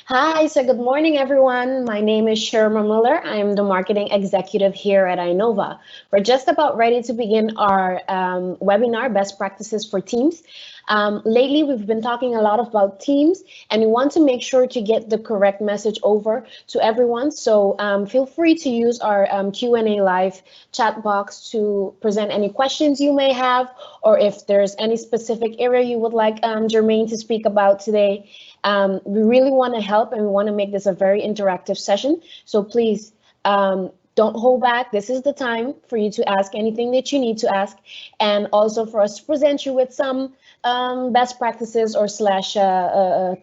Hi, so good morning, everyone. My name is Sherma Muller. I am the marketing executive here at Inova. We're just about ready to begin our webinar, Best Practices for Teams. Lately, we've been talking a lot about teams, and we want to make sure to get the correct message over to everyone. So feel free to use our Q&A live chat box to present any questions you may have, or if there's any specific area you would like Jermaine to speak about today. We really want to help and we want to make this a very interactive session. So please don't hold back. This is the time for you to ask anything that you need to ask, and also for us to present you with some best practices or slash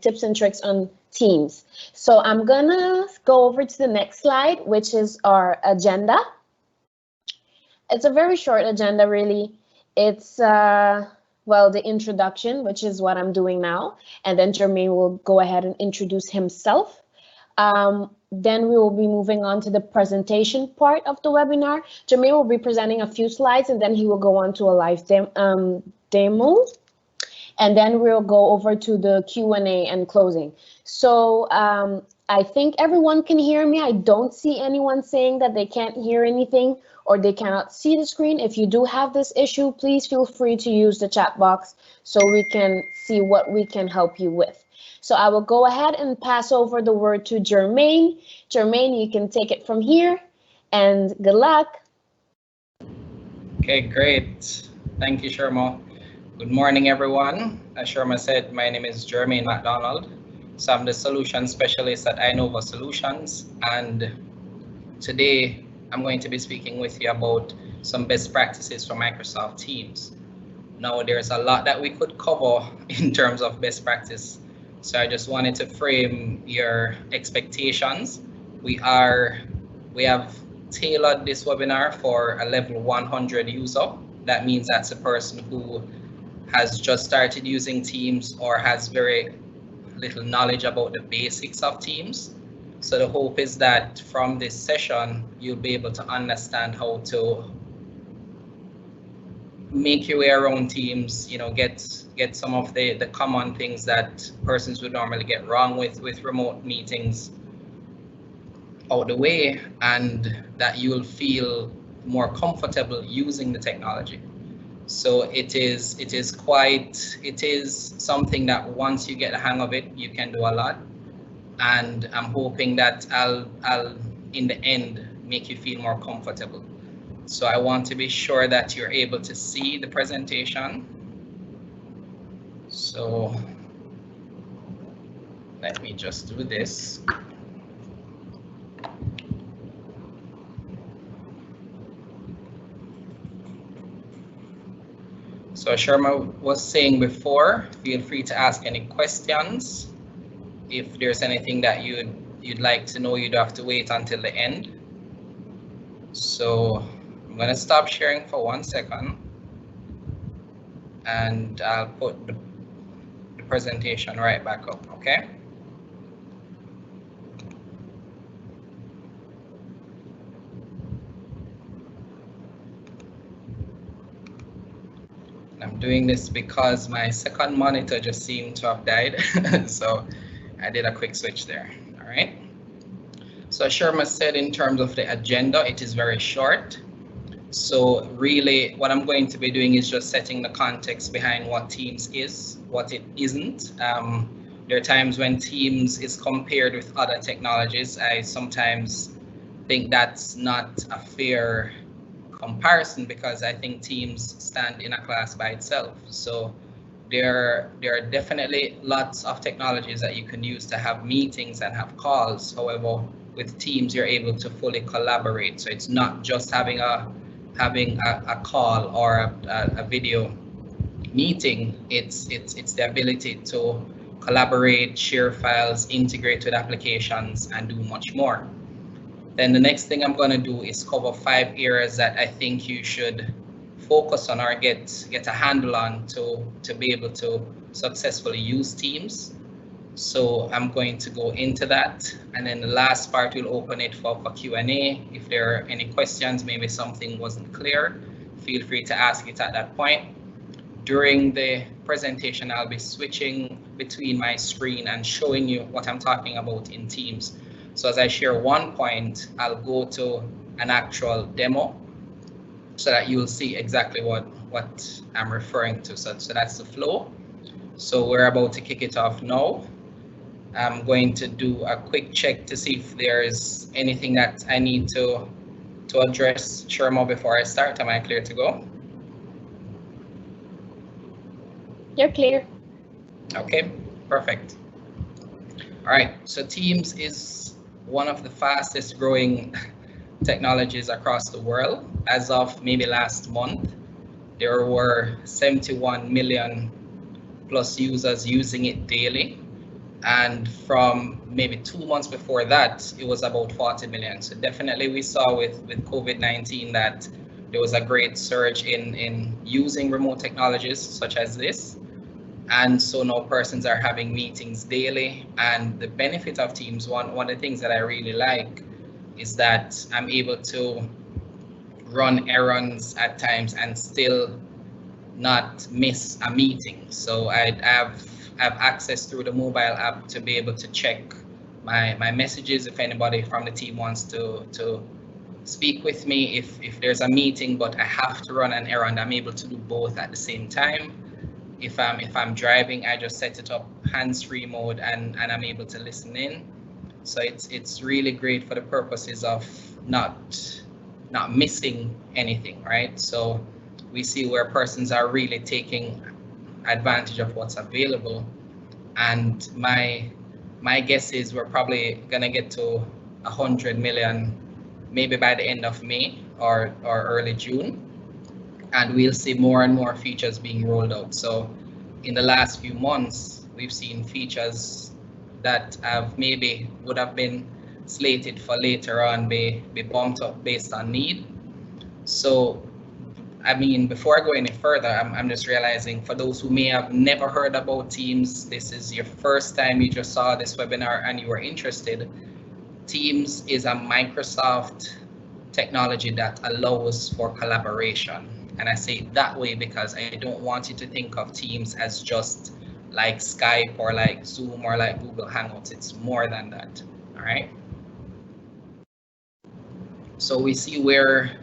tips and tricks on Teams. So I'm gonna go over to the next slide, which is our agenda. It's a very short agenda, really. It's well, the introduction, which is what I'm doing now, and then Jermaine will go ahead and introduce himself. Then we will be moving on to the presentation part of the webinar. Jermaine will be presenting a few slides, and then he will go on to a live demo. And then we'll go over to the Q&A and closing. So I think everyone can hear me. I don't see anyone saying that they can't hear anything or they cannot see the screen. If you do have this issue, please feel free to use the chat box so we can see what we can help you with. So I will go ahead and pass over the word to Jermaine. Jermaine, you can take it from here, and good luck. Okay, great. Thank you, Sherma. Good morning, everyone. As Sherma said, my name is Jermaine McDonald. So I'm the solution specialist at Inova Solutions, and today I'm going to be speaking with you about some best practices for Microsoft Teams. Now, there's a lot that we could cover in terms of best practice, so I just wanted to frame your expectations. We have tailored this webinar for a level 100 user. That means that's a person who has just started using Teams or has very little knowledge about the basics of Teams. So the hope is that from this session, you'll be able to understand how to make your way around Teams, get some of the common things that persons would normally get wrong with remote meetings out the way, and that you'll feel more comfortable using the technology. So it is something that once you get the hang of it, you can do a lot. And I'm hoping that I'll in the end make you feel more comfortable. So I want to be sure that you're able to see the presentation. So let me just do this. So Sherma was saying before, feel free to ask any questions. If there's anything that you'd like to know, you'd have to wait until the end. So I'm going to stop sharing for 1 second, and I'll put the presentation right back up, okay? I'm doing this because my second monitor just seemed to have died, so I did a quick switch there. All right. So Sherma said in terms of the agenda, it is very short. So really what I'm going to be doing is just setting the context behind what Teams is, what it isn't. There are times when Teams is compared with other technologies. I sometimes think that's not a fair comparison because I think Teams stand in a class by itself. So there are definitely lots of technologies that you can use to have meetings and have calls. However, with Teams, you're able to fully collaborate. So it's not just having a call or a video meeting. It's the ability to collaborate, share files, integrate with applications, and do much more. Then the next thing I'm going to do is cover 5 areas that I think you should focus on or get a handle on to be able to successfully use Teams. So I'm going to go into that, and then the last part we'll open it for Q&A. If there are any questions, maybe something wasn't clear, feel free to ask it at that point. during the presentation, I'll be switching between my screen and showing you what I'm talking about in Teams. So as I share one point, I'll go to an actual demo so that you'll see exactly what I'm referring to. So that's the flow. So we're about to kick it off now. I'm going to do a quick check to see if there is anything that I need to address, Sherma, before I start. Am I clear to go? You're clear. Okay, perfect. All right, so Teams is one of the fastest growing technologies across the world. As of maybe last month, there were 71 million plus users using it daily. And from maybe 2 months before that, it was about 40 million. So definitely we saw with COVID-19 that there was a great surge in using remote technologies such as this. And so now persons are having meetings daily. And the benefit of Teams, one of the things that I really like is that I'm able to run errands at times and still not miss a meeting. So I have access through the mobile app to be able to check my messages if anybody from the team wants to speak with me. If there's a meeting but I have to run an errand, I'm able to do both at the same time. If I'm driving, I just set it up hands-free mode and I'm able to listen in. So it's really great for the purposes of not missing anything, right? So we see where persons are really taking advantage of what's available. And my guess is we're probably gonna get to 100 million maybe by the end of May or early June. And we'll see more and more features being rolled out. So in the last few months, we've seen features that would have been slated for later on be bumped up based on need. So I mean, before I go any further, I'm just realizing for those who may have never heard about Teams, this is your first time you just saw this webinar and you were interested. Teams is a Microsoft technology that allows for collaboration. And I say it that way because I don't want you to think of Teams as just like Skype or like Zoom or like Google Hangouts. It's more than that, all right? So we see where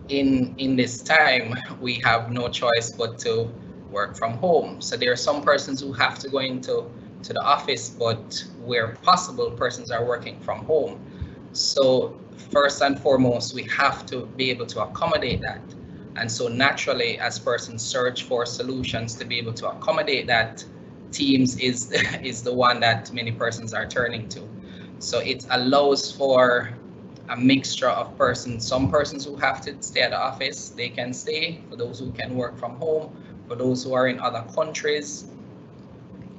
in this time, we have no choice but to work from home. So there are some persons who have to go into the office, but where possible, persons are working from home. So first and foremost, we have to be able to accommodate that. And so naturally, as persons search for solutions to be able to accommodate that, Teams is the one that many persons are turning to. So it allows for a mixture of persons. Some persons who have to stay at the office, they can stay. For those who can work from home, for those who are in other countries,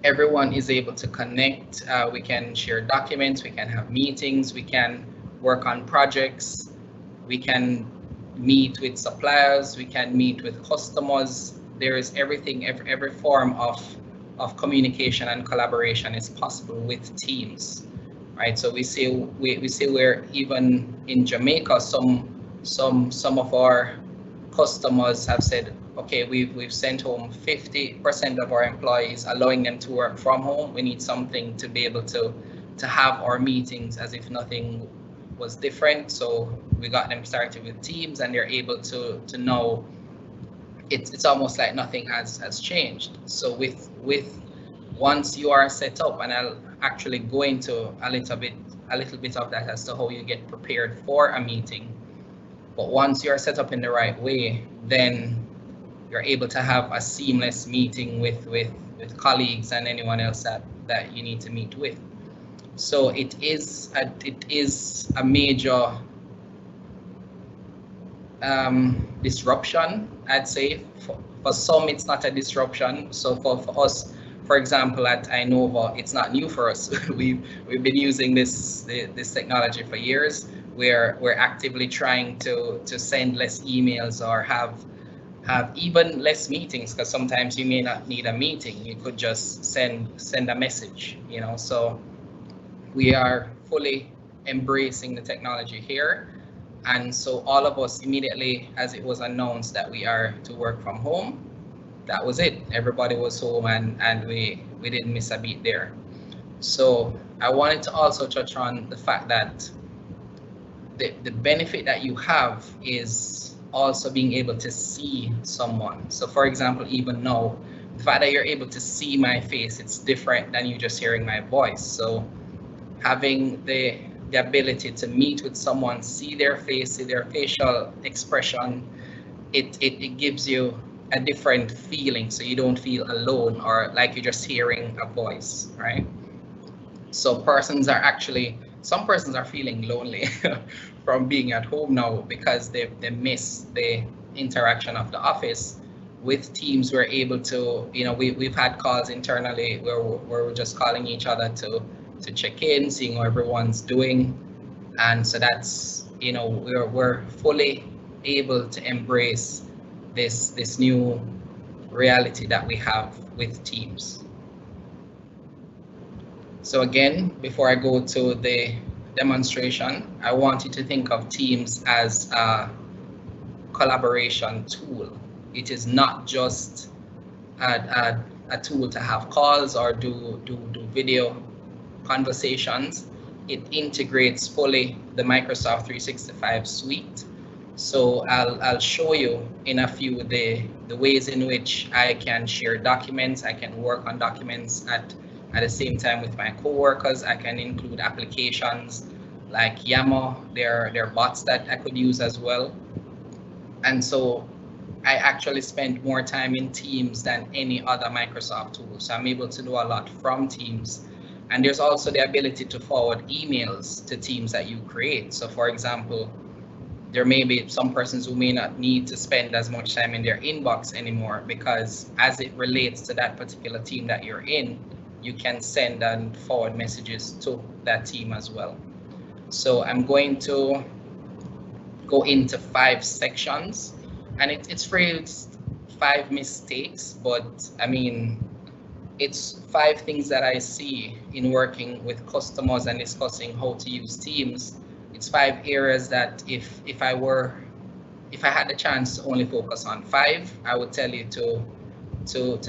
everyone is able to connect. We can share documents, we can have meetings, we can work on projects, we can meet with suppliers, we can meet with customers. There is everything, every form of communication and collaboration is possible with Teams, right? So we see where even in Jamaica, some of our customers have said, okay, we've sent home 50% of our employees, allowing them to work from home. We need something to be able to have our meetings as if nothing was different. So we got them started with Teams, and they're able to know it's almost like nothing has changed. So with once you are set up, and I'll actually go into a little bit of that as to how you get prepared for a meeting. But once you're set up in the right way, then you're able to have a seamless meeting with colleagues and anyone else that you need to meet with. So it is a major disruption, I'd say. For some, it's not a disruption. So for us, for example, at Innova, it's not new for us. We've been using this technology for years. We're actively trying to send less emails or have even less meetings, because sometimes you may not need a meeting. You could just send a message, you know. So we are fully embracing the technology here. And so all of us immediately, as it was announced that we are to work from home, that was it. Everybody was home, and we didn't miss a beat there. So I wanted to also touch on the fact that the benefit that you have is also being able to see someone. So for example, even now, the fact that you're able to see my face, it's different than you just hearing my voice. So having the ability to meet with someone, see their face, see their facial expression, it gives you a different feeling, so you don't feel alone or like you're just hearing a voice, right? So some persons are feeling lonely from being at home now because they miss the interaction of the office. With Teams, we're able to, we've had calls internally where we're just calling each other to check in, seeing how everyone's doing. And so that's, we're fully able to embrace this new reality that we have with Teams. So again, before I go to the demonstration, I want you to think of Teams as a collaboration tool. It is not just a tool to have calls or do video conversations. It integrates fully the Microsoft 365 suite. So I'll show you in a few the ways in which I can share documents. I can work on documents at the same time with my coworkers. I can include applications like Yammer. There are bots that I could use as well. And so I actually spend more time in Teams than any other Microsoft tool. So I'm able to do a lot from Teams. And there's also the ability to forward emails to Teams that you create. So for example, there may be some persons who may not need to spend as much time in their inbox anymore, because as it relates to that particular team that you're in, you can send and forward messages to that team as well. So I'm going to go into 5 sections, and it's phrased 5 mistakes, but I mean, it's 5 things that I see in working with customers and discussing how to use Teams. It's 5 areas that if I had the chance to only focus on 5, I would tell you to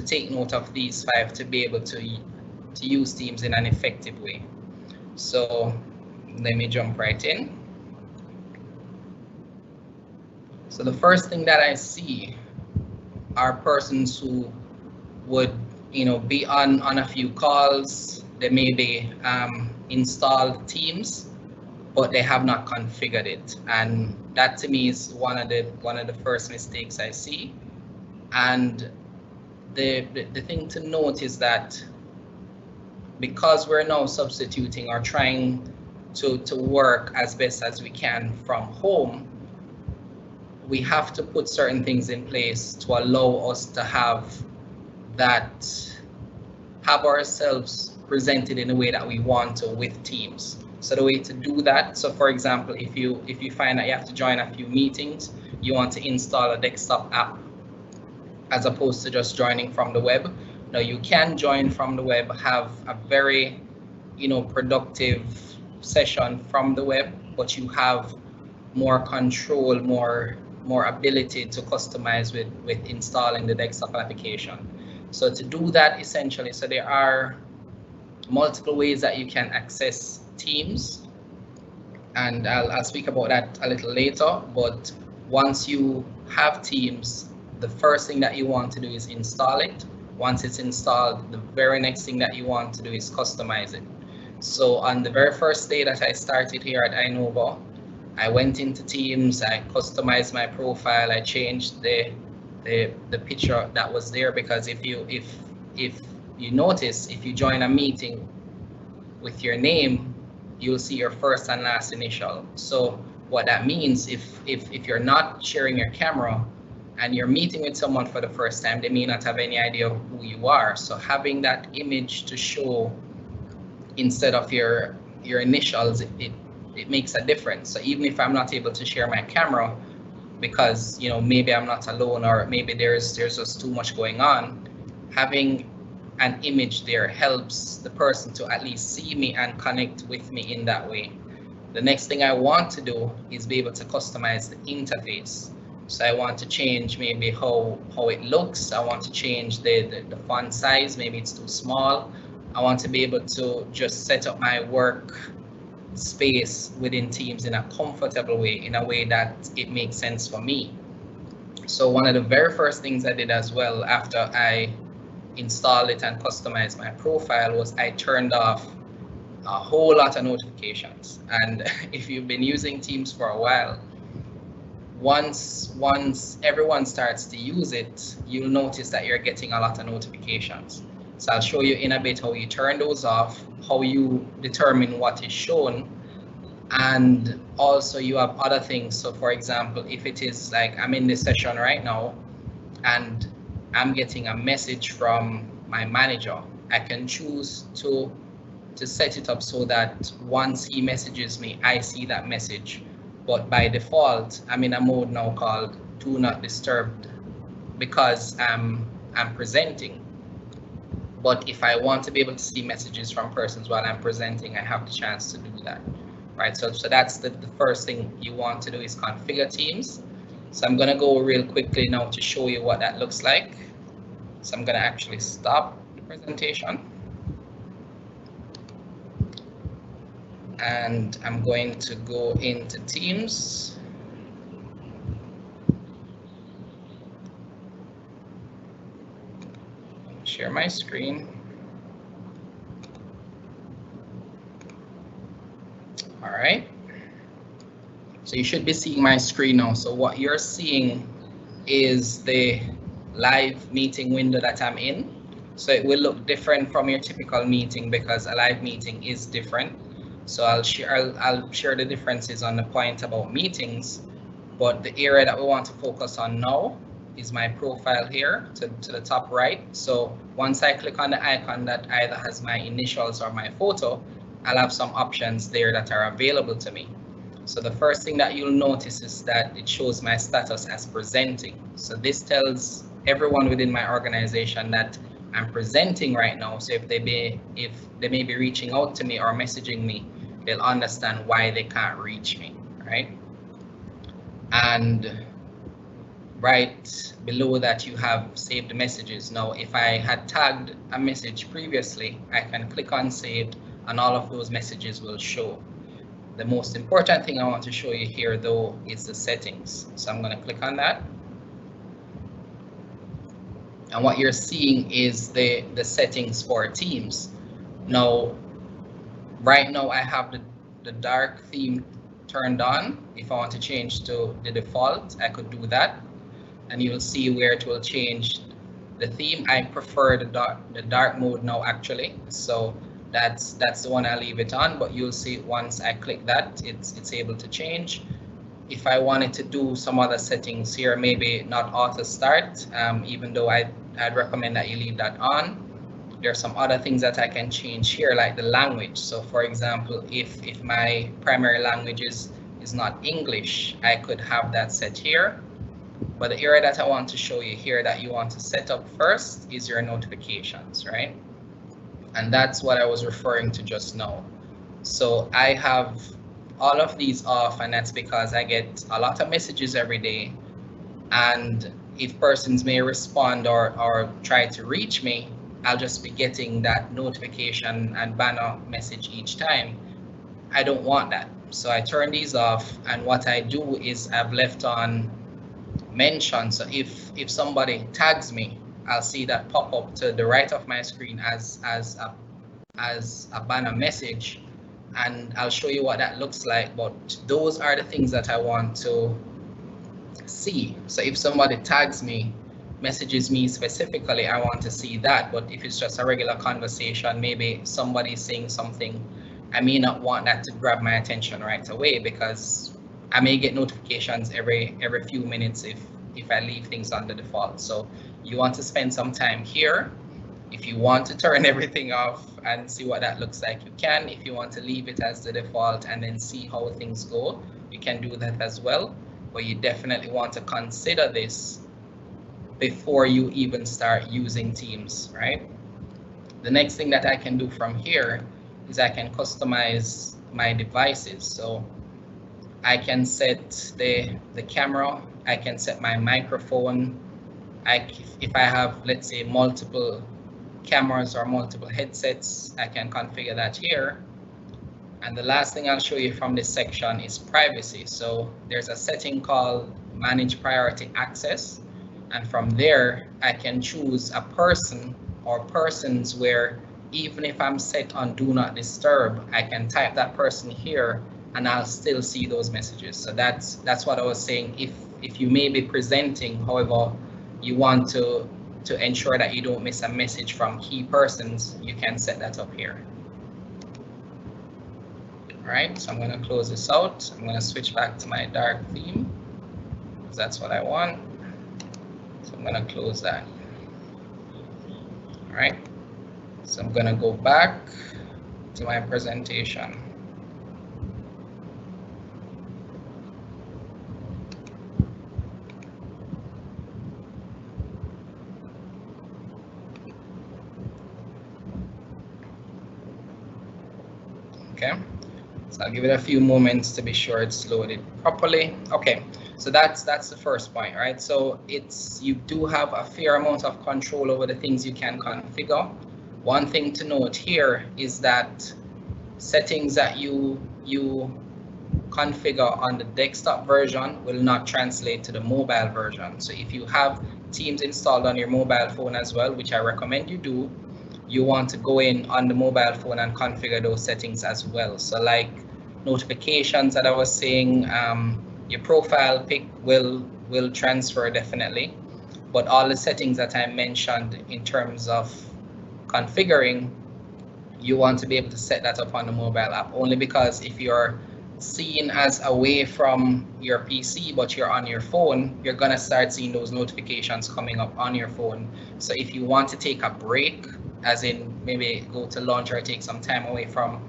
take note of these 5 to be able to use Teams in an effective way. So let me jump right in. So the first thing that I see are persons who would be on a few calls. They may be installed Teams, but they have not configured it, and that to me is one of the first mistakes I see. And the thing to note is that because we're now substituting or trying to work as best as we can from home, we have to put certain things in place to allow us to have ourselves presented in the way that we want to with Teams. So the way to do that, so for example, if you find that you have to join a few meetings, you want to install a desktop app as opposed to just joining from the web. Now you can join from the web, have a very productive session from the web, but you have more control, more ability to customize with installing the desktop application. So to do that, essentially, so there are multiple ways that you can access Teams, and I'll speak about that a little later. But once you have Teams, the first thing that you want to do is install it. Once it's installed, the very next thing that you want to do is customize it. So on the very first day that I started here at Innova, I went into Teams, I customized my profile, I changed the picture that was there, because if you notice, if you join a meeting with your name, you'll see your first and last initial. So what that means, if you're not sharing your camera and you're meeting with someone for the first time, they may not have any idea who you are. So having that image to show instead of your initials, it makes a difference. So even if I'm not able to share my camera because maybe I'm not alone, or maybe there's just too much going on, having an image there helps the person to at least see me and connect with me in that way. The next thing I want to do is be able to customize the interface. So I want to change maybe how it looks. I want to change the font size. Maybe it's too small. I want to be able to just set up my work space within Teams in a comfortable way, in a way that it makes sense for me. So one of the very first things I did as well after I installed it and customized my profile was I turned off a whole lot of notifications. And if you've been using Teams for a while, once everyone starts to use it, you'll notice that you're getting a lot of notifications. So I'll show you in a bit how you turn those off, how you determine what is shown, and also you have other things. So for example, if it is like I'm in this session right now and I'm getting a message from my manager, I can choose to set it up so that once he messages me, I see that message. But by default, I'm in a mode now called Do Not Disturb because I'm presenting. But if I want to be able to see messages from persons while I'm presenting, I have the chance to do that, right? So that's the first thing you want to do is configure Teams. So I'm gonna go real quickly now to show you what that looks like. So I'm gonna actually stop the presentation. And I'm going to go into Teams. Share my screen. All right. So you should be seeing my screen now. So what you're seeing is the live meeting window that I'm in. So it will look different from your typical meeting because a live meeting is different. So I'll share the differences on the point about meetings, but the area that we want to focus on now is my profile here to the top right. So once I click on the icon that either has my initials or my photo, I'll have some options there that are available to me. So the first thing that you'll notice is that it shows my status as presenting. So this tells everyone within my organization that I'm presenting right now. So if they may be reaching out to me or messaging me, they'll understand why they can't reach me, right? And right below that you have saved messages. Now, if I had tagged a message previously, I can click on saved and all of those messages will show. The most important thing I want to show you here though is the settings. So I'm going to click on that. And what you're seeing is the settings for Teams. Now, right now I have the dark theme turned on. If I want to change to the default, I could do that. And you'll see where it will change the theme. I prefer the dark mode now actually. So that's the one I leave it on, but you'll see once I click that, it's able to change. If I wanted to do some other settings here, maybe not auto start, even though I'd recommend that you leave that on. There are some other things that I can change here, like the language. So for example, if my primary language is not English, I could have that set here. But the area that I want to show you here that you want to set up first is your notifications, right? And that's what I was referring to just now. So I have all of these off, and that's because I get a lot of messages every day. And if persons may respond or try to reach me, I'll just be getting that notification and banner message each time. I don't want that. So I turn these off, and what I do is I've left on mention. So if somebody tags me, I'll see that pop up to the right of my screen as a banner message, and I'll show you what that looks like. But those are the things that I want to see. So if somebody tags me, messages me specifically, I want to see that. But if it's just a regular conversation, maybe somebody saying something, I may not want that to grab my attention right away because I may get notifications every few minutes if I leave things on the default. So you want to spend some time here. If you want to turn everything off and see what that looks like, you can. If you want to leave it as the default and then see how things go, you can do that as well. But you definitely want to consider this before you even start using Teams, right? The next thing that I can do from here is I can customize my devices. So I can set the camera, I can set my microphone. If I have, let's say, multiple cameras or multiple headsets, I can configure that here. And the last thing I'll show you from this section is privacy. So there's a setting called Manage Priority Access. And from there, I can choose a person or persons where even if I'm set on Do Not Disturb, I can type that person here and I'll still see those messages. So that's what I was saying. If you may be presenting, however, you want to ensure that you don't miss a message from key persons, you can set that up here. All right, so I'm going to close this out. I'm going to switch back to my dark theme because that's what I want. So I'm going to close that. All right, so I'm going to go back to my presentation. Okay. So I'll give it a few moments to be sure it's loaded properly. Okay, so that's the first point, right? So you do have a fair amount of control over the things you can configure. One thing to note here is that settings that you configure on the desktop version will not translate to the mobile version. So if you have Teams installed on your mobile phone as well, which I recommend you do, you want to go in on the mobile phone and configure those settings as well. So like notifications that I was saying, your profile pic will transfer definitely, but all the settings that I mentioned in terms of configuring, you want to be able to set that up on the mobile app, only because if you're seen as away from your PC but you're on your phone, you're gonna start seeing those notifications coming up on your phone. So if you want to take a break, as in maybe go to lunch or take some time away from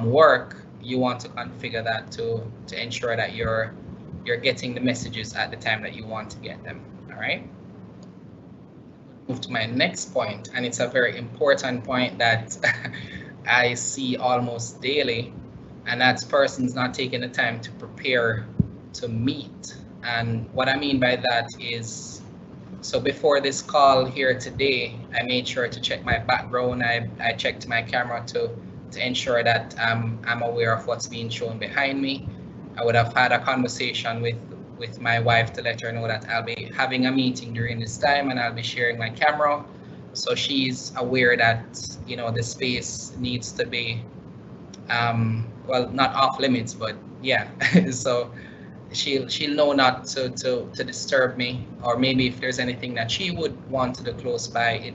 work, you want to configure that to ensure that you're getting the messages at the time that you want to get them. All right. Move to my next point, and it's a very important point that I see almost daily, and that's persons not taking the time to prepare to meet. And what I mean by that is, so before this call here today, I made sure to check my background. I checked my camera to ensure that I'm aware of what's being shown behind me. I would have had a conversation with my wife to let her know that I'll be having a meeting during this time and I'll be sharing my camera. So she's aware that, you know, the space needs to be, well, not off limits, but yeah. So she'll know not to disturb me, or maybe if there's anything that she would want to do close by,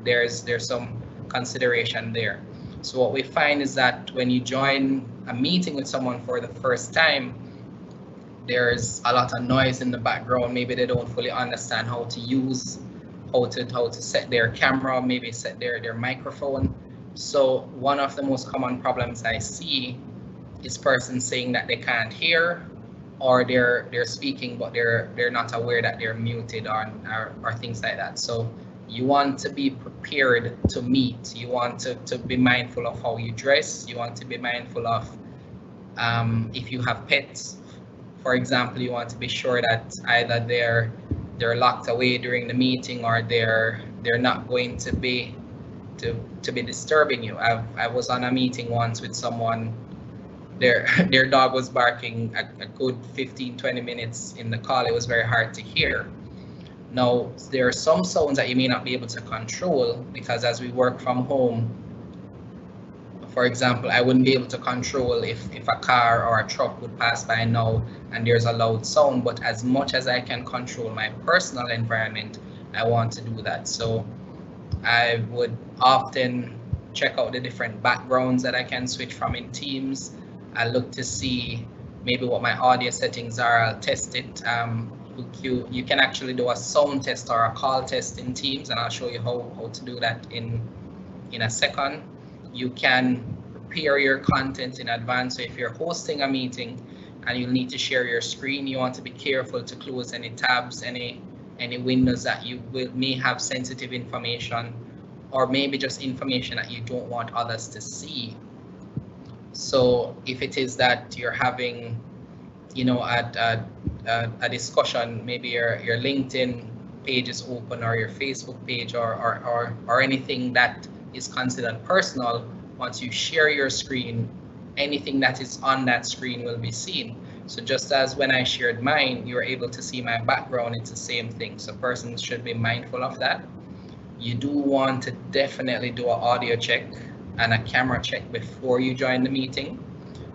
there's some consideration there. So what we find is that when you join a meeting with someone for the first time, there's a lot of noise in the background. Maybe they don't fully understand how to set their camera, maybe set their microphone. So one of the most common problems I see is persons saying that they can't hear, or they're speaking but they're not aware that they're muted or things like that. So you want to be prepared to meet. You want to be mindful of how you dress. You want to be mindful of if you have pets, for example, you want to be sure that either they're locked away during the meeting, or they're not going to be disturbing you. I was on a meeting once with someone. Their dog was barking a good 15-20 minutes in the call. It was very hard to hear. Now, there are some sounds that you may not be able to control, because as we work from home, for example, I wouldn't be able to control if a car or a truck would pass by now and there's a loud sound, but as much as I can control my personal environment, I want to do that. So I would often check out the different backgrounds that I can switch from in Teams. I look to see maybe what my audio settings are. I'll test it. You can actually do a sound test or a call test in Teams, and I'll show you how to do that in a second. You can prepare your content in advance. So if you're hosting a meeting and you need to share your screen, you want to be careful to close any tabs, any windows that may have sensitive information, or maybe just information that you don't want others to see. So if it is that you're having, you know, a a discussion, maybe your LinkedIn page is open, or your Facebook page, or anything that is considered personal, once you share your screen, anything that is on that screen will be seen. So just as when I shared mine, you were able to see my background, it's the same thing. So persons should be mindful of that. You do want to definitely do an audio check and a camera check before you join the meeting.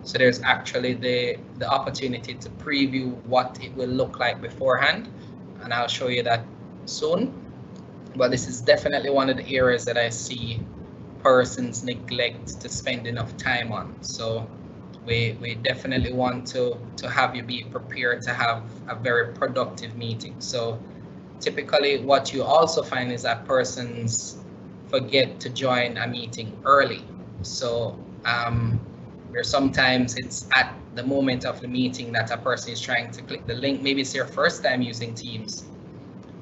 So there's actually the opportunity to preview what it will look like beforehand, and I'll show you that soon. But this is definitely one of the areas that I see persons neglect to spend enough time on. So we definitely want to have you be prepared to have a very productive meeting. So typically what you also find is that persons forget to join a meeting early. So where sometimes it's at the moment of the meeting that a person is trying to click the link. Maybe it's your first time using Teams.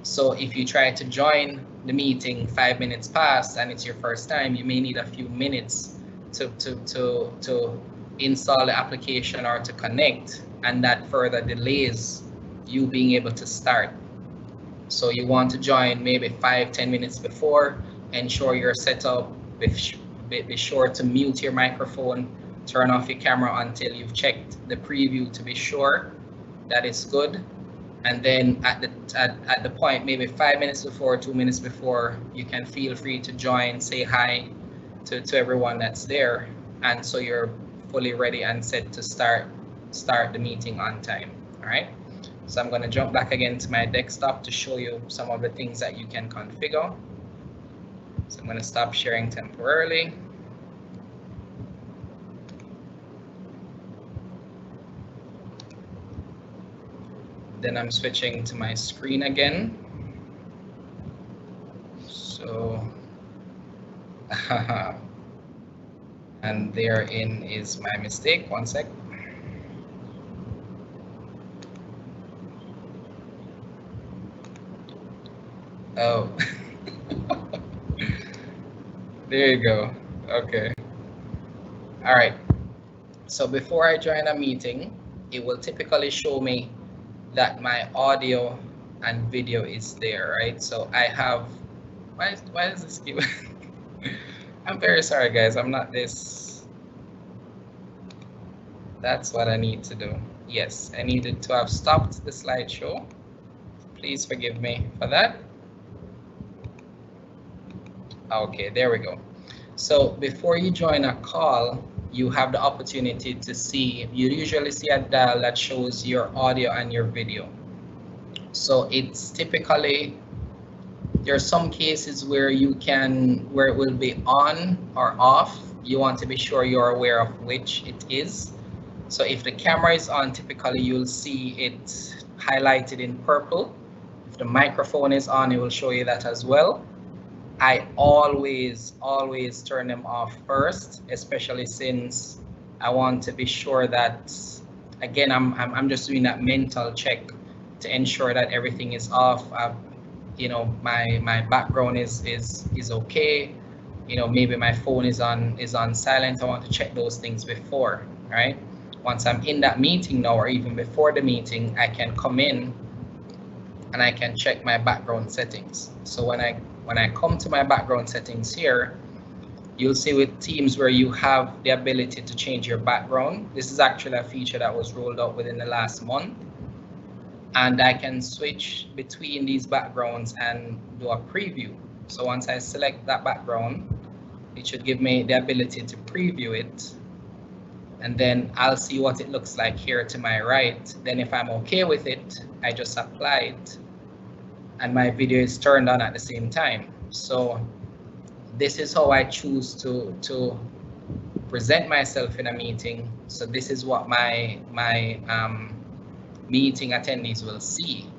So if you try to join the meeting 5 minutes past and it's your first time, you may need a few minutes to install the application or to connect, and that further delays you being able to start. So you want to join maybe 5-10 minutes before, ensure you're set up, be sure to mute your microphone, turn off your camera until you've checked the preview to be sure that it's good. And then at the point, maybe 5 minutes before, 2 minutes before, you can feel free to join, say hi to everyone that's there. And so you're fully ready and set to start the meeting on time, all right? So I'm gonna jump back again to my desktop to show you some of the things that you can configure. So I'm gonna stop sharing temporarily. Then I'm switching to my screen again. So, and therein is my mistake. One sec. Oh, there you go. Okay. All right. So before I join a meeting, it will typically show me that my audio and video is there, right? So I have, why is this given? I'm very sorry, guys. I'm not this. That's what I need to do. Yes, I needed to have stopped the slideshow. Please forgive me for that. Okay, there we go. So before you join a call, you have the opportunity to see, you usually see a dial that shows your audio and your video. So it's typically, there are some cases where where it will be on or off. You want to be sure you're aware of which it is. So if the camera is on, typically you'll see it highlighted in purple. If the microphone is on, it will show you that as well. I always turn them off first, especially since I want to be sure that, again, I'm just doing that mental check to ensure that everything is off. You know, my background is okay. You know, maybe my phone is on silent. I want to check those things before, right? Once I'm in that meeting now, or even before the meeting, I can come in and I can check my background settings. So when I come to my background settings here, you'll see with Teams where you have the ability to change your background. This is actually a feature that was rolled out within the last month. And I can switch between these backgrounds and do a preview. So once I select that background, it should give me the ability to preview it. And then I'll see what it looks like here to my right. Then if I'm okay with it, I just apply it. And my video is turned on at the same time. So this is how I choose to present myself in a meeting. So this is what my meeting attendees will see.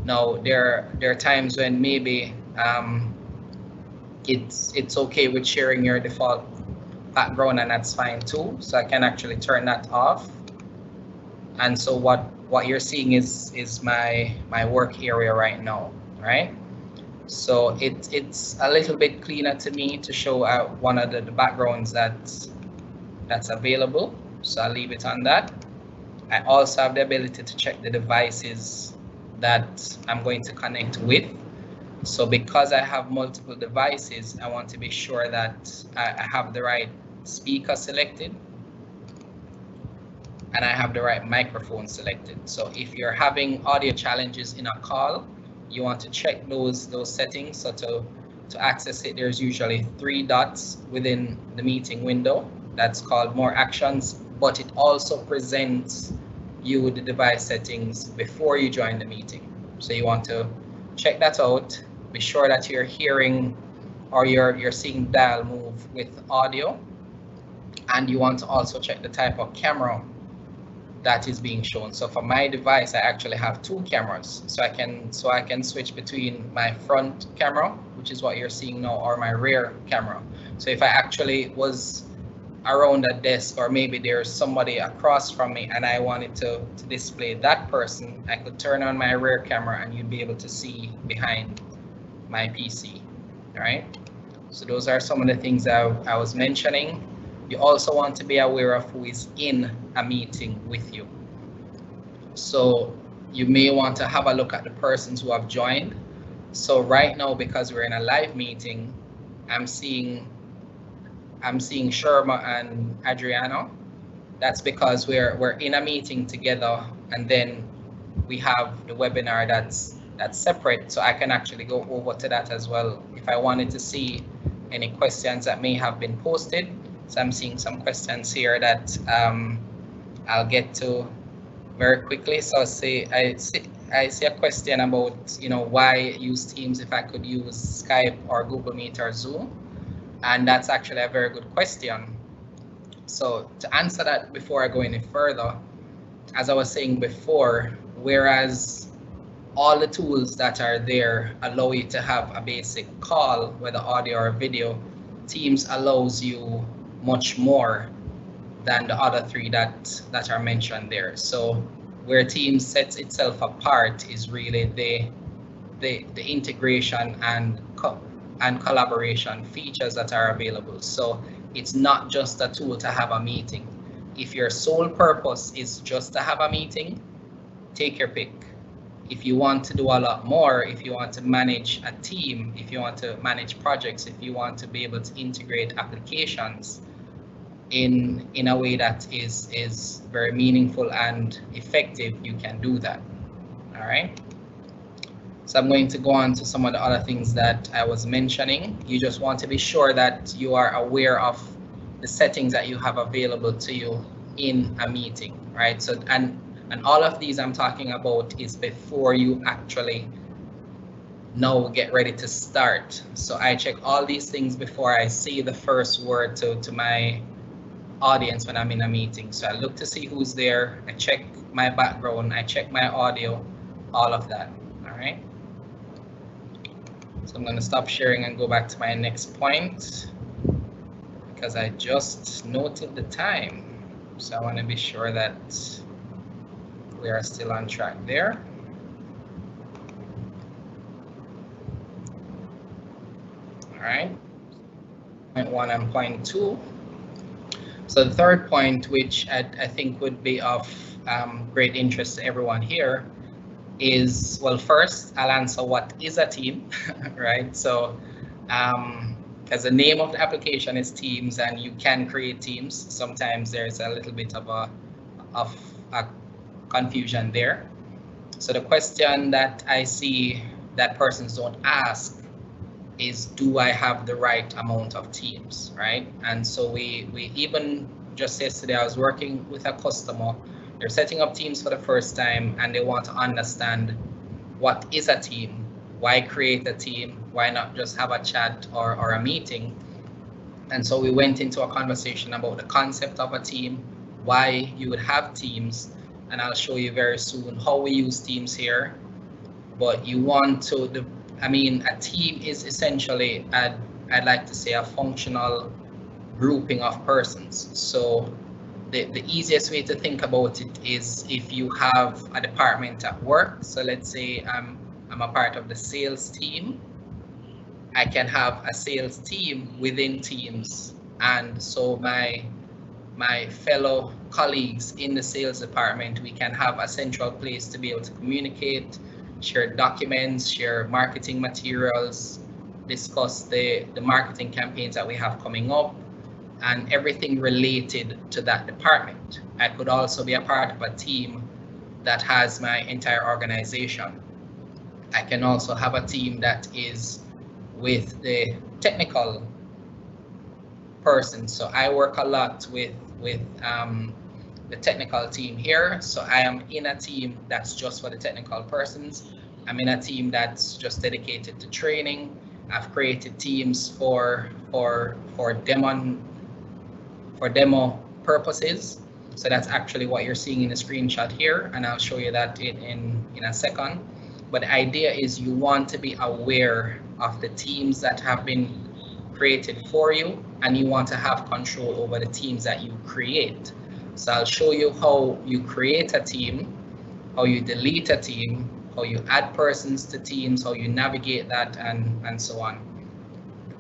Now there are times when maybe it's okay with sharing your default background, and that's fine too. So I can actually turn that off. And so what you're seeing is my work area right now, right? So it's a little bit cleaner to me to show one of the backgrounds that's available. So I'll leave it on that. I also have the ability to check the devices that I'm going to connect with. So because I have multiple devices, I want to be sure that I have the right speaker selected and I have the right microphone selected. So if you're having audio challenges in a call, you want to check those settings. So to access it, there's usually 3 dots within the meeting window. That's called more actions, but it also presents you the device settings before you join the meeting. So you want to check that out. Be sure that you're hearing or you're seeing dial move with audio. And you want to also check the type of camera that is being shown. So for my device, I actually have 2 cameras. So I can switch between my front camera, which is what you're seeing now, or my rear camera. So if I actually was around a desk, or maybe there's somebody across from me and I wanted to display that person, I could turn on my rear camera and you'd be able to see behind my PC. All right. So those are some of the things I was mentioning. You also want to be aware of who is in a meeting with you. So you may want to have a look at the persons who have joined. So right now, because we're in a live meeting, I'm seeing Sherma and Adriano. That's because we're in a meeting together, and then we have the webinar that's separate. So I can actually go over to that as well if I wanted to see any questions that may have been posted. So I'm seeing some questions here that I'll get to very quickly. So I see a question about, why use Teams if I could use Skype or Google Meet or Zoom, and that's actually a very good question. So to answer that before I go any further, as I was saying before, whereas all the tools that are there allow you to have a basic call, whether audio or video, Teams allows you much more than the other 3 that are mentioned there. So where Teams sets itself apart is really the integration and collaboration features that are available. So it's not just a tool to have a meeting. If your sole purpose is just to have a meeting, take your pick. If you want to do a lot more, if you want to manage a team, if you want to manage projects, if you want to be able to integrate applications in a way that is very meaningful and effective, you can do that. All right. So I'm going to go on to some of the other things that I was mentioning. You just want to be sure that you are aware of the settings that you have available to you in a meeting, right? So and all of these I'm talking about is before you actually now get ready to start. So I check all these things before I say the first word to my audience when I'm in a meeting. So I look to see who's there, I check my background, I check my audio, all of that. All right. So I'm going to stop sharing and go back to my next point because I just noted the time. So I want to be sure that we are still on track there. All right. Point 1 and point 2. So the third point, which I think would be of great interest to everyone here, is, well, first I'll answer what is a team, right? So as the name of the application is Teams, and you can create teams. Sometimes there's a little bit of a confusion there. So the question that I see that persons don't ask is, do I have the right amount of teams, right? And so we even just yesterday, I was working with a customer. They're setting up teams for the first time and they want to understand what is a team, why create a team, why not just have a chat or a meeting. And so we went into a conversation about the concept of a team, why you would have teams, and I'll show you very soon how we use teams here. But you want to, a team is essentially, I'd like to say, a functional grouping of persons. So the easiest way to think about it is if you have a department at work. So let's say I'm a part of the sales team. I can have a sales team within teams. And so my fellow colleagues in the sales department, we can have a central place to be able to communicate, share documents, share marketing materials, discuss the marketing campaigns that we have coming up, and everything related to that department. I could also be a part of a team that has my entire organization. I can also have a team that is with the technical person. So I work a lot with the technical team here. So I am in a team that's just for the technical persons. I'm in a team that's just dedicated to training. I've created teams for demo purposes. So that's actually what you're seeing in the screenshot here, and I'll show you that in a second. But the idea is you want to be aware of the teams that have been created for you, and you want to have control over the teams that you create. So I'll show you how you create a team, how you delete a team, how you add persons to teams, how you navigate that, and so on.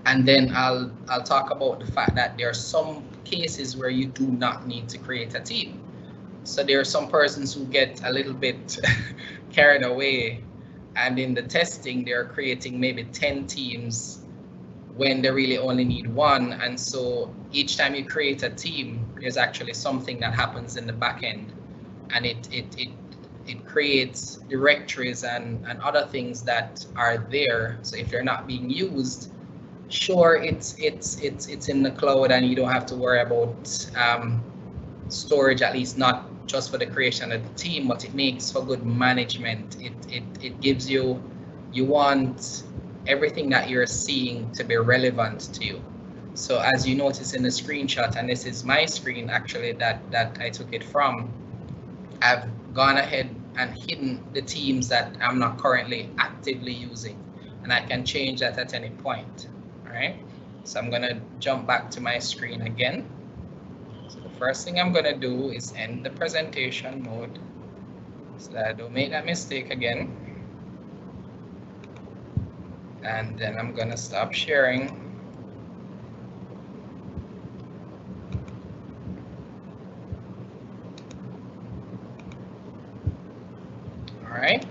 And then I'll talk about the fact that there are some cases where you do not need to create a team. So there are some persons who get a little bit carried away, and in the testing they're creating maybe 10 teams when they really only need one. And so each time you create a team, there's actually something that happens in the back end, and it creates directories and other things that are there. So if they're not being used, sure, it's in the cloud and you don't have to worry about storage, at least not just for the creation of the team, but it makes for good management. It gives you want everything that you're seeing to be relevant to you. So as you notice in the screenshot, and this is my screen actually that I took it from, I've gone ahead and hidden the teams that I'm not currently actively using, and I can change that at any point. All right, so I'm gonna jump back to my screen again. So the first thing I'm gonna do is end the presentation mode so that I don't make that mistake again. And then I'm gonna stop sharing. All right,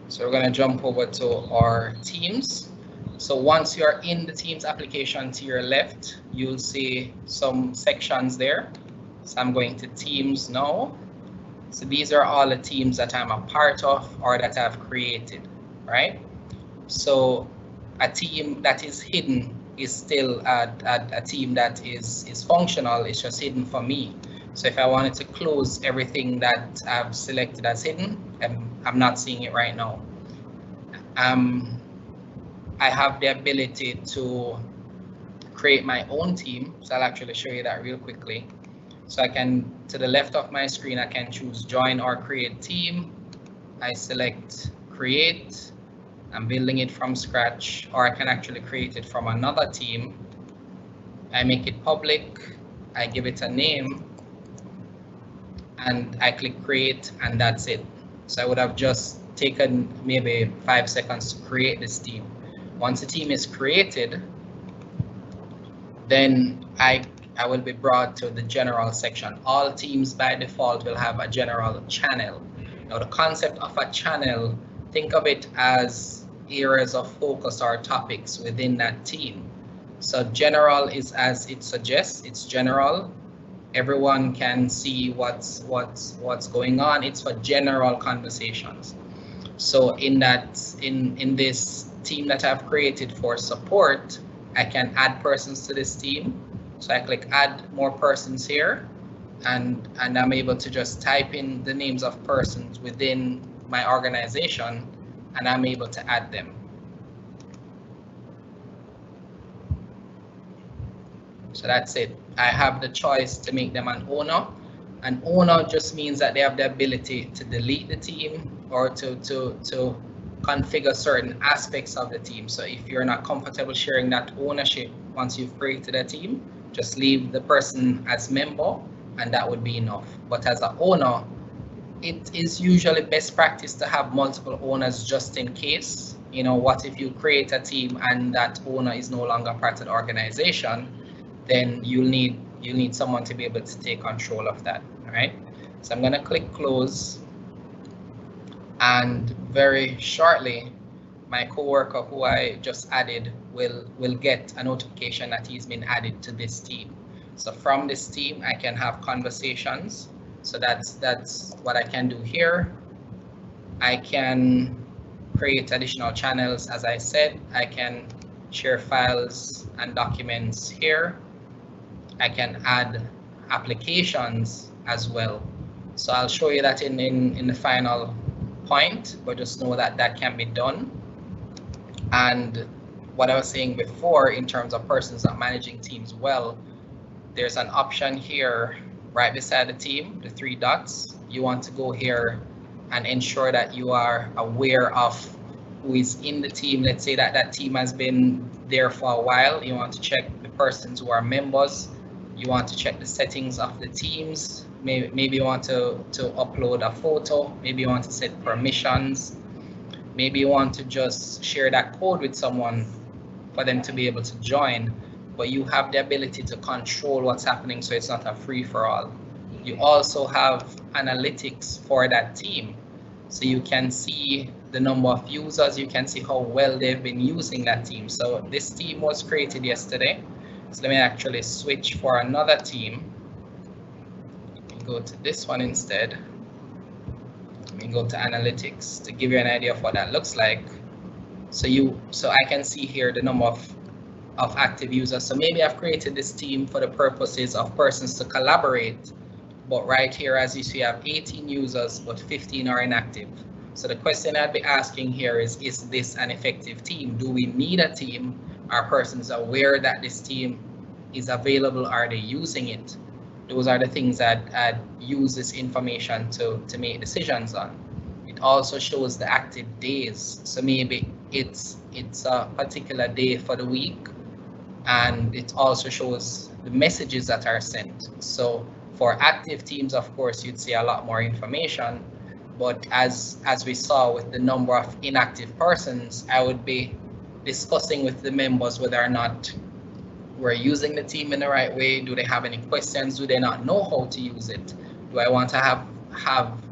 so we're gonna jump over to our teams. So once you're in the Teams application, to your left, you'll see some sections there. So I'm going to Teams now. So these are all the teams that I'm a part of or that I've created, right? So a team that is hidden is still a team that is functional. It's just hidden for me. So if I wanted to close everything that I've selected as hidden, I'm not seeing it right now. I have the ability to create my own team. So I'll actually show you that real quickly. So I can, to the left of my screen, I can choose join or create team. I select create. I'm building it from scratch, or I can actually create it from another team. I make it public. I give it a name, and I click create, and that's it. So I would have just taken maybe 5 seconds to create this team. Once the team is created, then I will be brought to the general section. All teams by default will have a general channel. Now the concept of a channel, think of it as areas of focus or topics within that team. So general is as it suggests, it's general. Everyone can see what's going on. It's for general conversations. So in this team that I've created for support, I can add persons to this team. So I click add more persons here, and I'm able to just type in the names of persons within my organization, and I'm able to add them. So that's it. I have the choice to make them an owner. An owner just means that they have the ability to delete the team or to configure certain aspects of the team. So if you're not comfortable sharing that ownership once you've created a team, just leave the person as member, and that would be enough. But as an owner, it is usually best practice to have multiple owners just in case. You know, what if you create a team and that owner is no longer part of the organization? Then you'll need you need someone to be able to take control of that. All right, so I'm going to click close, and very shortly my coworker who I just added will get a notification that he's been added to this team. So from this team I can have conversations. So that's what I can do here. I can create additional channels. As I said, I can share files and documents here. I can add applications as well. So I'll show you that in the final point, but just know that that can be done. And what I was saying before in terms of persons not managing teams well, there's an option here right beside the team, the 3 dots. You want to go here and ensure that you are aware of who is in the team. Let's say that that team has been there for a while. You want to check the persons who are members. You want to check the settings of the teams. Maybe you want to upload a photo. Maybe you want to set permissions. Maybe you want to just share that code with someone for them to be able to join, but you have the ability to control what's happening, so it's not a free-for-all. You also have analytics for that team. So you can see the number of users, you can see how well they've been using that team. So this team was created yesterday. So let me actually switch for another team. Go to this one instead. Let me go to analytics to give you an idea of what that looks like. So I can see here the number of active users. So maybe I've created this team for the purposes of persons to collaborate, but right here, as you see, I have 18 users, but 15 are inactive. So the question I'd be asking here is this an effective team? Do we need a team? Are persons aware that this team is available? Are they using it? Those are the things that I'd use this information to make decisions on. It also shows the active days. So maybe it's a particular day for the week, and it also shows the messages that are sent. So for active teams, of course, you'd see a lot more information, but as we saw with the number of inactive persons, I would be discussing with the members whether or not we're using the team in the right way. Do they have any questions? Do they not know how to use it? Do I want to have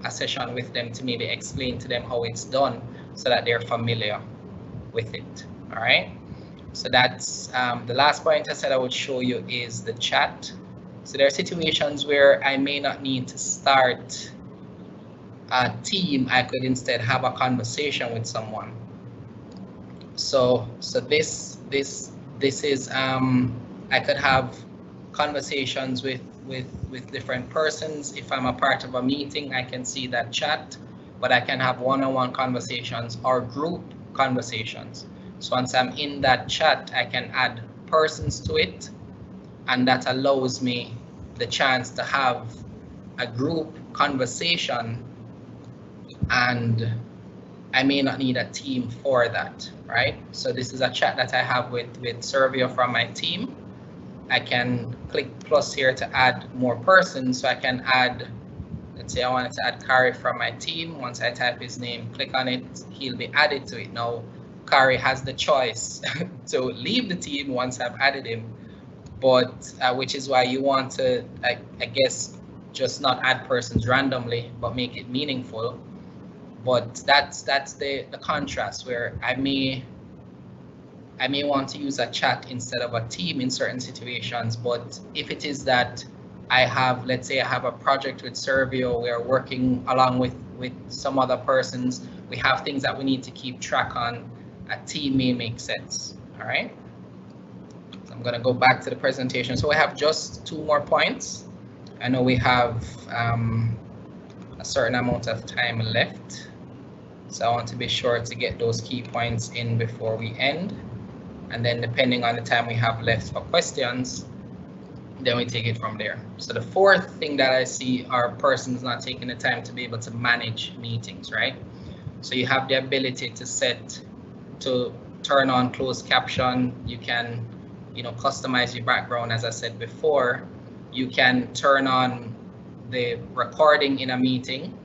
a session with them to maybe explain to them how it's done so that they're familiar with it? All right. So that's the last point I said I would show you is the chat. So there are situations where I may not need to start a team. I could instead have a conversation with someone. So this is I could have conversations with different persons. If I'm a part of a meeting, I can see that chat, but I can have one-on-one conversations or group conversations. So once I'm in that chat, I can add persons to it, and that allows me the chance to have a group conversation, and I may not need a team for that, right? So this is a chat that I have with Servio from my team. I can click plus here to add more persons. So I can add, let's say I wanted to add Kari from my team. Once I type his name, click on it, he'll be added to it. Now, Kari has the choice to leave the team once I've added him, but which is why you want to, I guess, just not add persons randomly, but make it meaningful. But that's the contrast where I may want to use a chat instead of a team in certain situations. But if it is that I have, let's say I have a project with Servio, we are working along with some other persons, we have things that we need to keep track on, a team may make sense. All right. So I'm going to go back to the presentation. So we have just 2 more points. I know we have a certain amount of time left, so I want to be sure to get those key points in before we end, and then depending on the time we have left for questions, then we take it from there. So the 4th thing that I see are persons not taking the time to be able to manage meetings, right? So you have the ability to turn on closed caption. You can, customize your background, as I said before. You can turn on the recording in a meeting,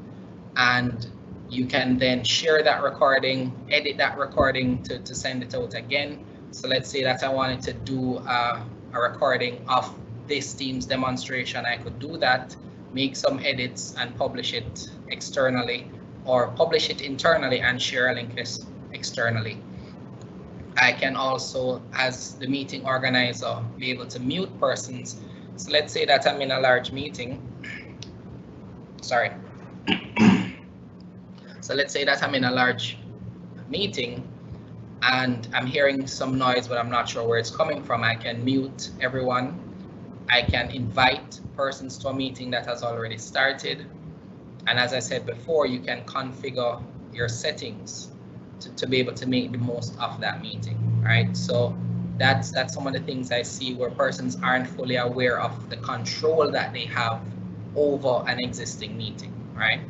and you can then share that recording, edit that recording to send it out again. So let's say that I wanted to do a recording of this Teams demonstration, I could do that, make some edits and publish it externally, or publish it internally and share a link externally. I can also, as the meeting organizer, be able to mute persons. So let's say that I'm in a large meeting. Sorry. So let's say that I'm in a large meeting and I'm hearing some noise, but I'm not sure where it's coming from. I can mute everyone. I can invite persons to a meeting that has already started. And as I said before, you can configure your settings to be able to make the most of that meeting, right? So that's some of the things I see where persons aren't fully aware of the control that they have over an existing meeting, right?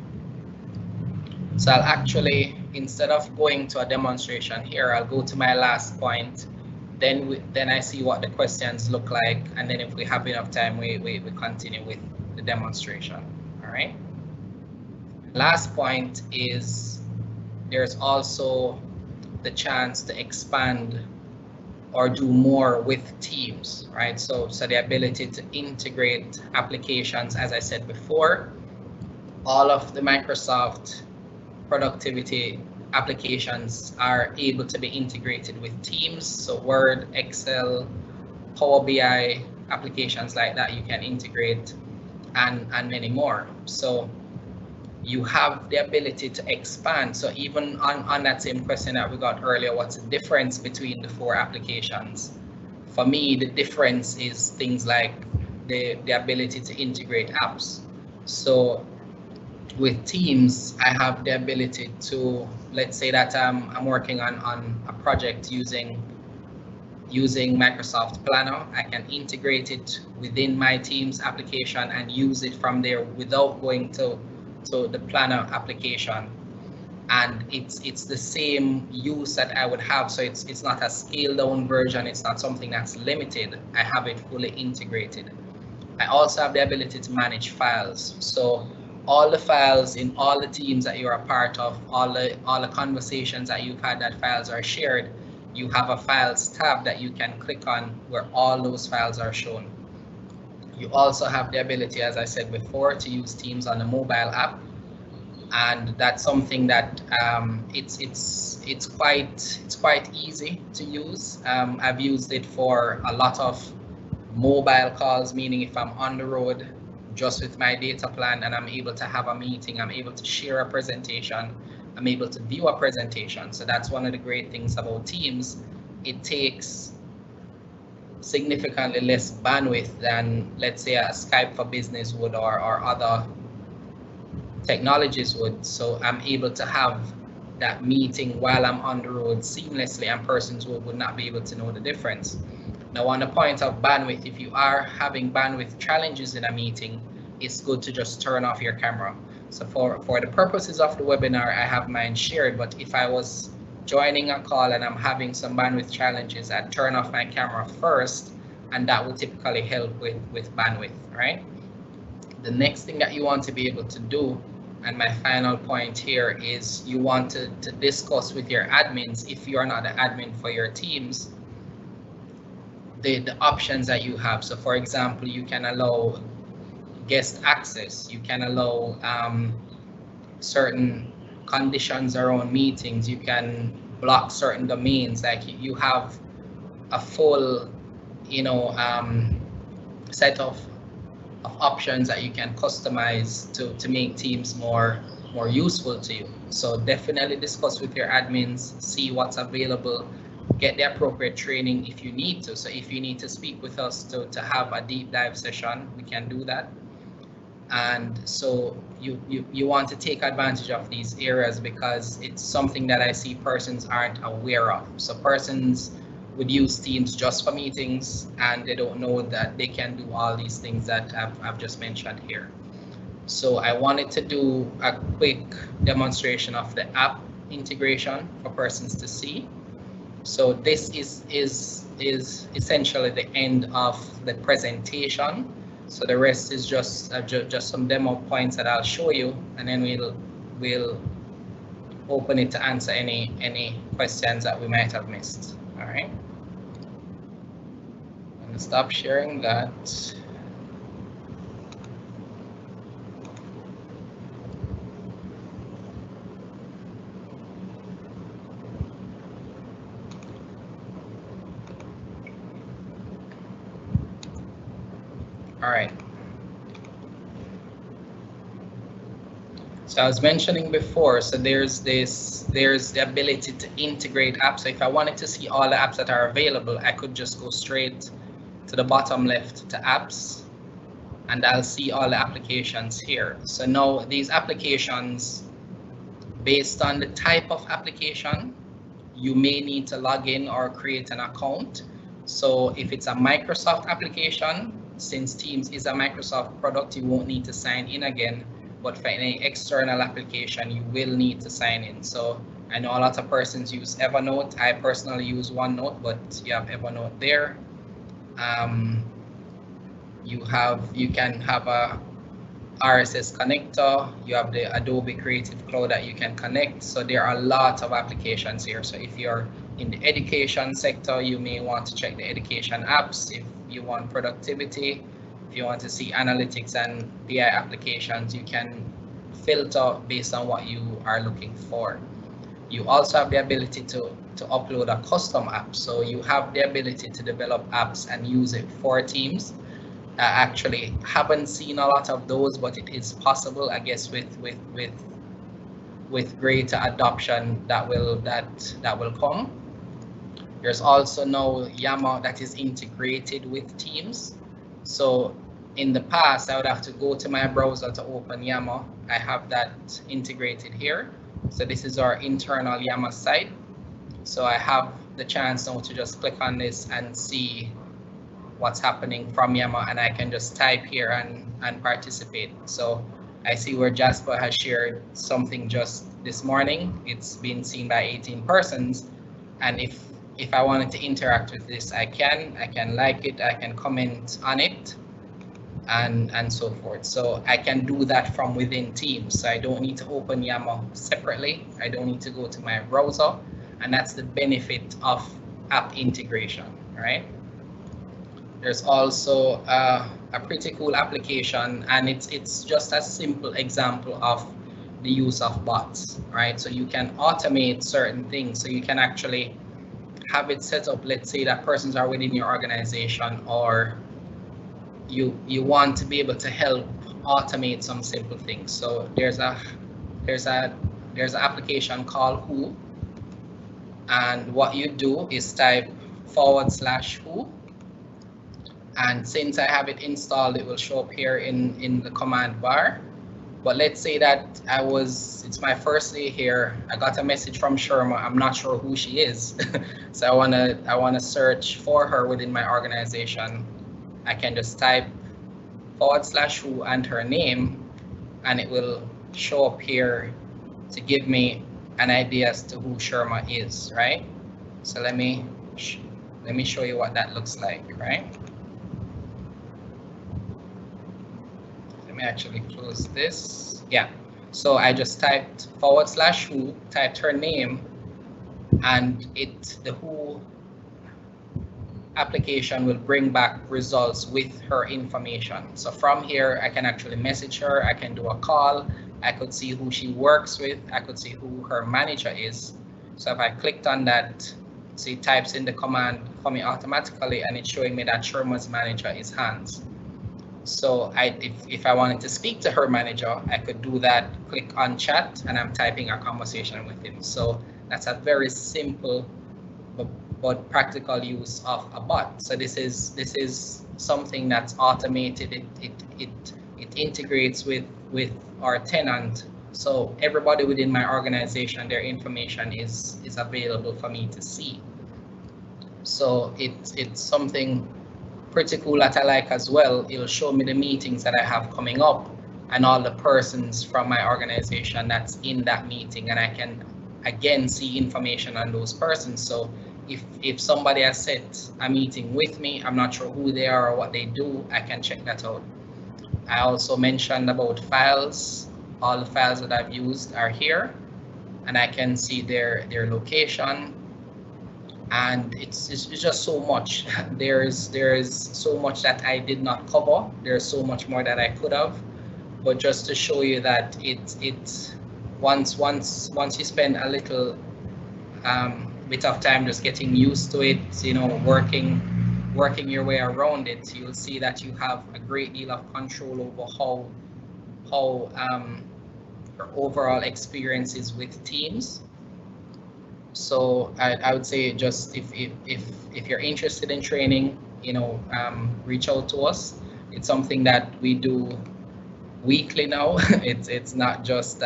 So I'll actually, instead of going to a demonstration here, I'll go to my last point. Then I see what the questions look like, and then if we have enough time, we continue with the demonstration. All right. Last point is there's also the chance to expand or do more with Teams, right? So the ability to integrate applications, as I said before, all of the Microsoft productivity applications are able to be integrated with Teams. So Word, Excel, Power BI applications like that you can integrate, and many more. So you have the ability to expand. So even on that same question that we got earlier, what's the difference between the 4 applications? For me, the difference is things like the ability to integrate apps. So with Teams, I have the ability to, let's say that I'm working on a project using Microsoft Planner. I can integrate it within my Teams application and use it from there without going to the Planner application. And it's the same use that I would have. So it's not a scaled down version. It's not something that's limited. I have it fully integrated. I also have the ability to manage files. So all the files in all the teams that you're a part of, all the conversations that you've had that files are shared, you have a files tab that you can click on where all those files are shown. You also have the ability, as I said before, to use Teams on the mobile app, and that's something that it's quite easy to use. I've used it for a lot of mobile calls, meaning if I'm on the road just with my data plan and I'm able to have a meeting, I'm able to share a presentation, I'm able to view a presentation. So that's one of the great things about Teams. It takes significantly less bandwidth than, let's say, a Skype for Business would, or other technologies would. So I'm able to have that meeting while I'm on the road seamlessly, and persons would not be able to know the difference. Now, on the point of bandwidth, if you are having bandwidth challenges in a meeting, it's good to just turn off your camera. So for the purposes of the webinar, I have mine shared, but if I was joining a call and I'm having some bandwidth challenges, I'd turn off my camera first, and that would typically help with bandwidth, right? The next thing that you want to be able to do, and my final point here, is you want to discuss with your admins, if you're not an admin for your teams, the options that you have. So for example, you can allow guest access, you can allow certain conditions around meetings, you can block certain domains, like you have a full set of options that you can customize to make Teams more useful to you. So definitely discuss with your admins, see what's available, get the appropriate training if you need to. So if you need to speak with us to have a deep dive session, we can do that. And so you want to take advantage of these areas, because it's something that I see persons aren't aware of. So persons would use Teams just for meetings, and they don't know that they can do all these things that I've just mentioned here. So I wanted to do a quick demonstration of the app integration for persons to see. So this is essentially the end of the presentation. So the rest is just some demo points that I'll show you, and then we'll open it to answer any questions that we might have missed. All right. I'm gonna stop sharing that. All right. So I was mentioning before, so there's the ability to integrate apps. So if I wanted to see all the apps that are available, I could just go straight to the bottom left to apps, and I'll see all the applications here. So now these applications, based on the type of application, you may need to log in or create an account. So if it's a Microsoft application, since Teams is a Microsoft product, you won't need to sign in again. But for any external application, you will need to sign in. So I know a lot of persons use Evernote. I personally use OneNote, but you have Evernote there. You can have a RSS connector. You have the Adobe Creative Cloud that you can connect. So there are a lot of applications here. So if you're in the education sector, you may want to check the education apps. If you want productivity, if you want to see analytics and BI applications, you can filter based on what you are looking for. You also have the ability to upload a custom app. So you have the ability to develop apps and use it for Teams. I actually haven't seen a lot of those, but it is possible, I guess, with greater adoption that will come. There's also now Yammer that is integrated with Teams. So in the past, I would have to go to my browser to open Yammer. I have that integrated here. So this is our internal Yammer site. So I have the chance now to just click on this and see what's happening from Yammer, and I can just type here and participate. So I see where Jasper has shared something just this morning. It's been seen by 18 persons, and if I wanted to interact with this, I can like it, I can comment on it, and so forth. So I can do that from within Teams. So I don't need to open Yammer separately. I don't need to go to my browser, and that's the benefit of app integration, right? There's also a pretty cool application, and it's just a simple example of the use of bots, right? So you can automate certain things. So you can actually have it set up. Let's say that persons are within your organization, or you want to be able to help automate some simple things. So there's an application called Who, and what you do is type /who. And since I have it installed, it will show up here in the command bar. But let's say that it's my first day here. I got a message from Sherma. I'm not sure who she is. So I wanna search for her within my organization. I can just type /who and her name, and it will show up here to give me an idea as to who Sherma is, right? So let me show you what that looks like, right? Let me actually close this. Yeah, so I just typed /who, typed her name, and the Who application will bring back results with her information. So from here, I can actually message her, I can do a call, I could see who she works with, I could see who her manager is. So if I clicked on that, so it types in the command for me automatically, and it's showing me that Sherma's manager is Hans. So if I wanted to speak to her manager, I could do that, click on chat, and I'm typing a conversation with him. So that's a very simple but practical use of a bot. So this is something that's automated. It integrates with our tenant. So everybody within my organization, their information is available for me to see. So it's something pretty cool that I like as well. It'll show me the meetings that I have coming up and all the persons from my organization that's in that meeting, and I can again see information on those persons. So if somebody has set a meeting with me, I'm not sure who they are or what they do, I can check that out. I also mentioned about files. All the files that I've used are here, and I can see their location. And it's just so much. There's so much that I did not cover. There's so much more that I could have, but just to show you that it's once you spend a little bit of time just getting used to it, you know, working working your way around it, you'll see that you have a great deal of control over how your overall experience is with teams. So I would say just if you're interested in training, reach out to us. It's something that we do weekly now. It's not just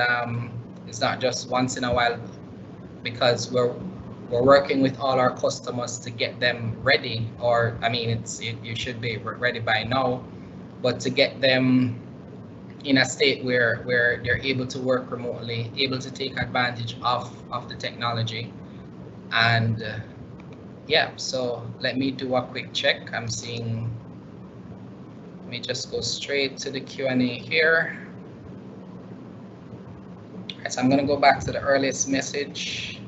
once in a while, because we're working with all our customers to get them ready, or I mean, you should be ready by now, but to get them in a state where they're able to work remotely, able to take advantage of the technology. And yeah, so let me do a quick check. I'm seeing, let me just go straight to the Q&A here. All right, so I'm going to go back to the earliest message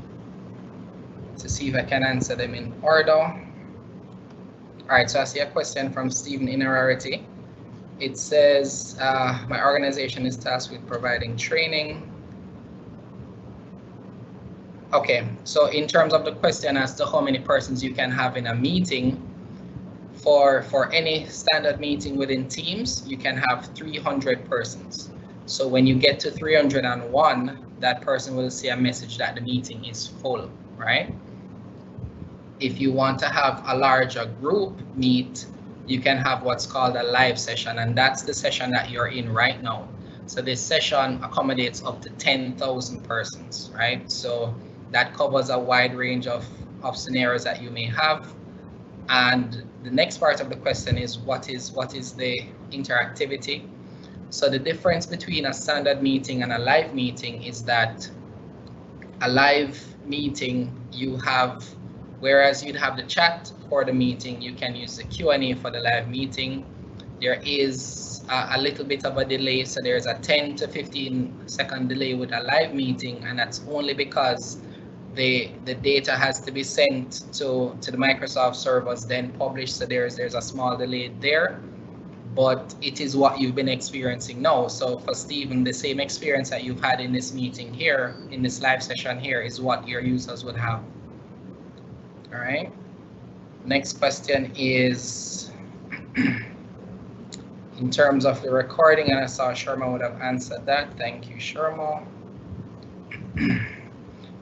to see if I can answer them in order. All right, so I see a question from Stephen Inararity. It says, my organization is tasked with providing training. Okay, so in terms of the question as to how many persons you can have in a meeting, for any standard meeting within Teams, you can have 300 persons. So when you get to 301, that person will see a message that the meeting is full, right? If you want to have a larger group meet, you can have what's called a live session, and that's the session that you're in right now. So this session accommodates up to 10,000 persons, right? So that covers a wide range of scenarios that you may have. And the next part of the question is what is the interactivity? So the difference between a standard meeting and a live meeting is that a live meeting, you have, whereas you'd have the chat for the meeting, you can use the Q&A for the live meeting. There is a little bit of a delay, so there's a 10 to 15 second delay with a live meeting, and that's only because the data has to be sent to the Microsoft servers, then published, so there's a small delay there, but it is what you've been experiencing now. So for Stephen, the same experience that you've had in this meeting here, in this live session here, is what your users would have. All right, next question is in terms of the recording, and I saw Sharma would have answered that. Thank you, Sharma.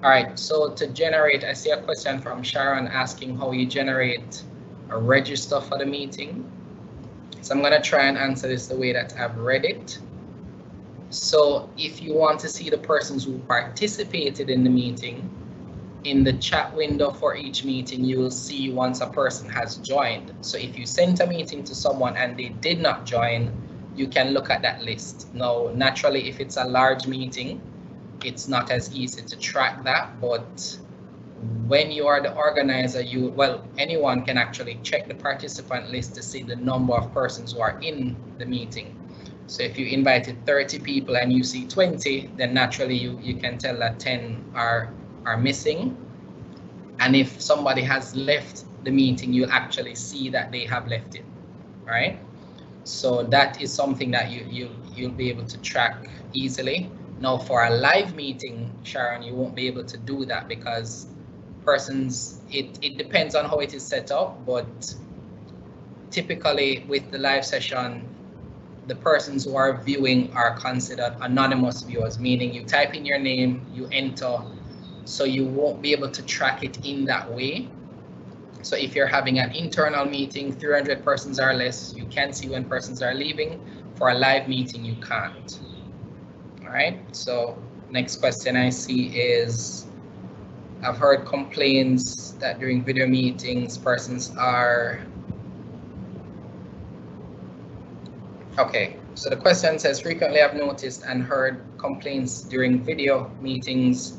All right, so to generate, I see a question from Sharon asking how you generate a register for the meeting. So I'm gonna try and answer this the way that I've read it. So if you want to see the persons who participated in the meeting, in the chat window for each meeting, you will see once a person has joined. So if you sent a meeting to someone and they did not join, you can look at that list. Now, naturally, if it's a large meeting, it's not as easy to track that, but when you are the organizer, anyone can actually check the participant list to see the number of persons who are in the meeting. So if you invited 30 people and you see 20, then naturally you can tell that 10 are missing. And if somebody has left the meeting, you'll actually see that they have left it, right? So that is something that you'll be able to track easily. Now for a live meeting, Sharon, you won't be able to do that because persons, it depends on how it is set up, but typically with the live session, the persons who are viewing are considered anonymous viewers, meaning you type in your name, you enter, so you won't be able to track it in that way. So if you're having an internal meeting, 300 persons or less, you can see when persons are leaving. For a live meeting, you can't. All right, so next question I see is, I've heard complaints that during video meetings, persons are, okay, so the question says, frequently I've noticed and heard complaints during video meetings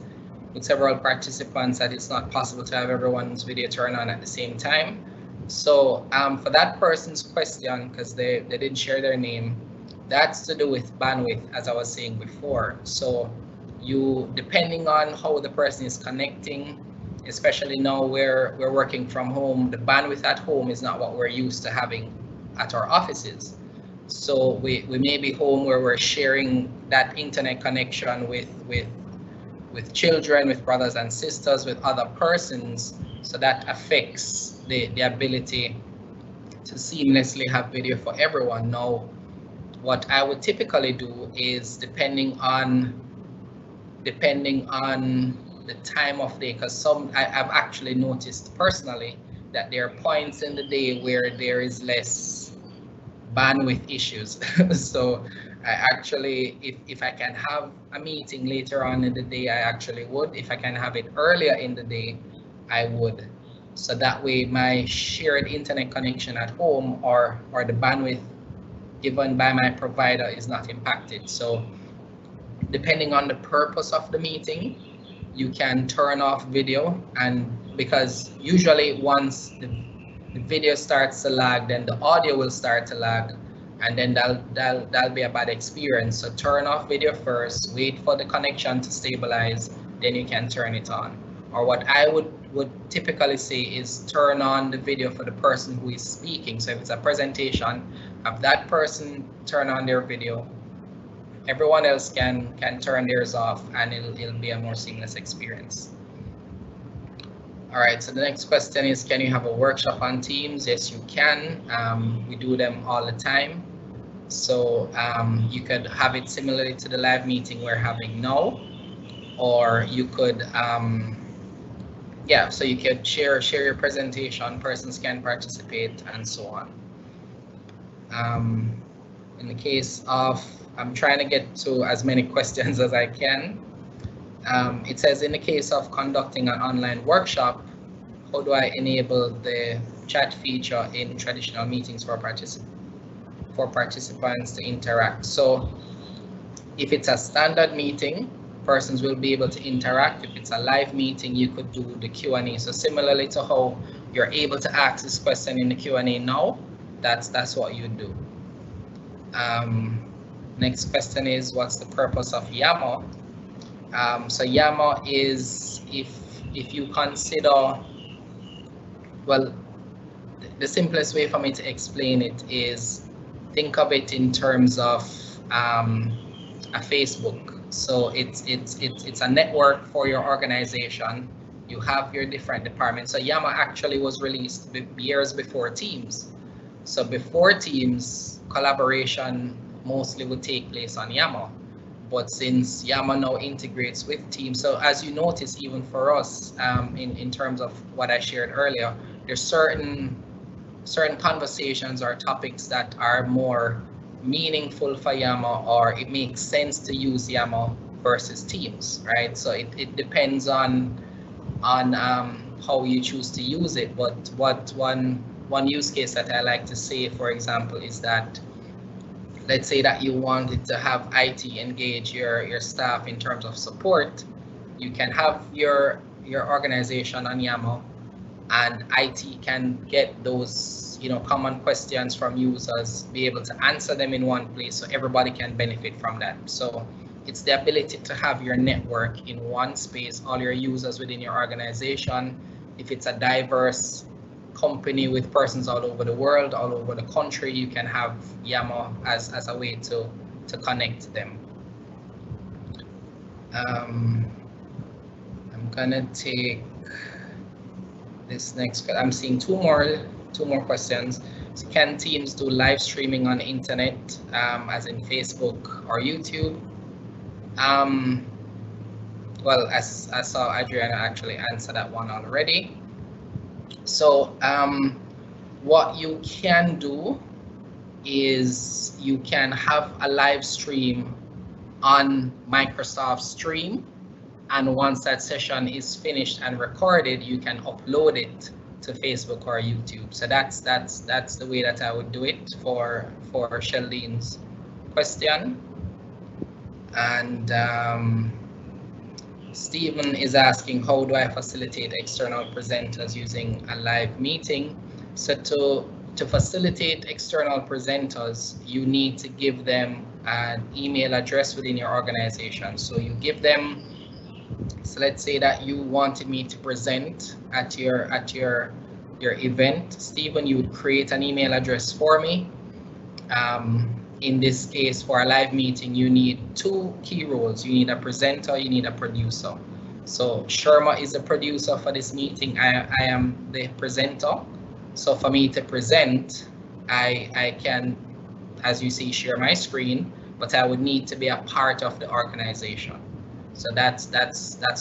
with several participants that it's not possible to have everyone's video turned on at the same time. So for that person's question, because they didn't share their name, that's to do with bandwidth, as I was saying before. So you, depending on how the person is connecting, especially now we're working from home, the bandwidth at home is not what we're used to having at our offices. So we may be home where we're sharing that internet connection with children, with brothers and sisters, with other persons. So that affects the ability to seamlessly have video for everyone. Now, what I would typically do is depending on the time of day, because I've actually noticed personally that there are points in the day where there is less bandwidth issues. So I actually, if I can have a meeting later on in the day, I actually would. If I can have it earlier in the day, I would. So that way my shared internet connection at home or the bandwidth given by my provider is not impacted. So depending on the purpose of the meeting, you can turn off video, and because usually once the video starts to lag, then the audio will start to lag, and then that'll be a bad experience. So turn off video first, wait for the connection to stabilize, then you can turn it on. Or what I would typically say is turn on the video for the person who is speaking. So if it's a presentation, have that person turn on their video. Everyone else can turn theirs off, and it'll be a more seamless experience. All right, so the next question is, can you have a workshop on Teams? Yes, you can. We do them all the time. So you could have it similarly to the live meeting we're having now, or you could, yeah, so you could share your presentation, persons can participate, and so on. In the case of, I'm trying to get to as many questions as I can. It says, in the case of conducting an online workshop, how do I enable the chat feature in traditional meetings for participants to interact? So if it's a standard meeting, persons will be able to interact. If it's a live meeting, you could do the Q&A. So similarly to how you're able to ask this question in the Q&A now, that's what you do. Next question is, what's the purpose of Yammer? So Yammer is, if you consider, well, the simplest way for me to explain it is, think of it in terms of a Facebook. So it's a network for your organization. You have your different departments. So Yammer actually was released years before Teams. So before Teams, collaboration mostly would take place on Yammer. But since Yammer now integrates with Teams, so as you notice, even for us, in terms of what I shared earlier, there's certain conversations or topics that are more meaningful for Yammer, or it makes sense to use Yammer versus Teams, right? So it depends on how you choose to use it. But what one use case that I like to say, for example, is that, let's say that you wanted to have IT engage your staff in terms of support. You can have your organization on Yammer, and IT can get those common questions from users, be able to answer them in one place, so everybody can benefit from that. So it's the ability to have your network in one space, all your users within your organization. If it's a diverse company with persons all over the world, all over the country, you can have Yammer as a way to connect them. I'm gonna take this next. I'm seeing two more questions. So can Teams do live streaming on the internet, as in Facebook or YouTube? Well, as I saw Adriana actually answer that one already. So what you can do is you can have a live stream on Microsoft Stream, and once that session is finished and recorded, you can upload it to Facebook or YouTube. So that's the way that I would do it for Shellene's question. And Stephen is asking, how do I facilitate external presenters using a live meeting? So to facilitate external presenters, you need to give them an email address within your organization. So you give them, so let's say that you wanted me to present at your event, Stephen, you would create an email address for me. In this case, for a live meeting, you need two key roles. You need a presenter, you need a producer. So Sherma is the producer for this meeting. I am the presenter. So for me to present, I can, as you see, share my screen, but I would need to be a part of the organization. So that's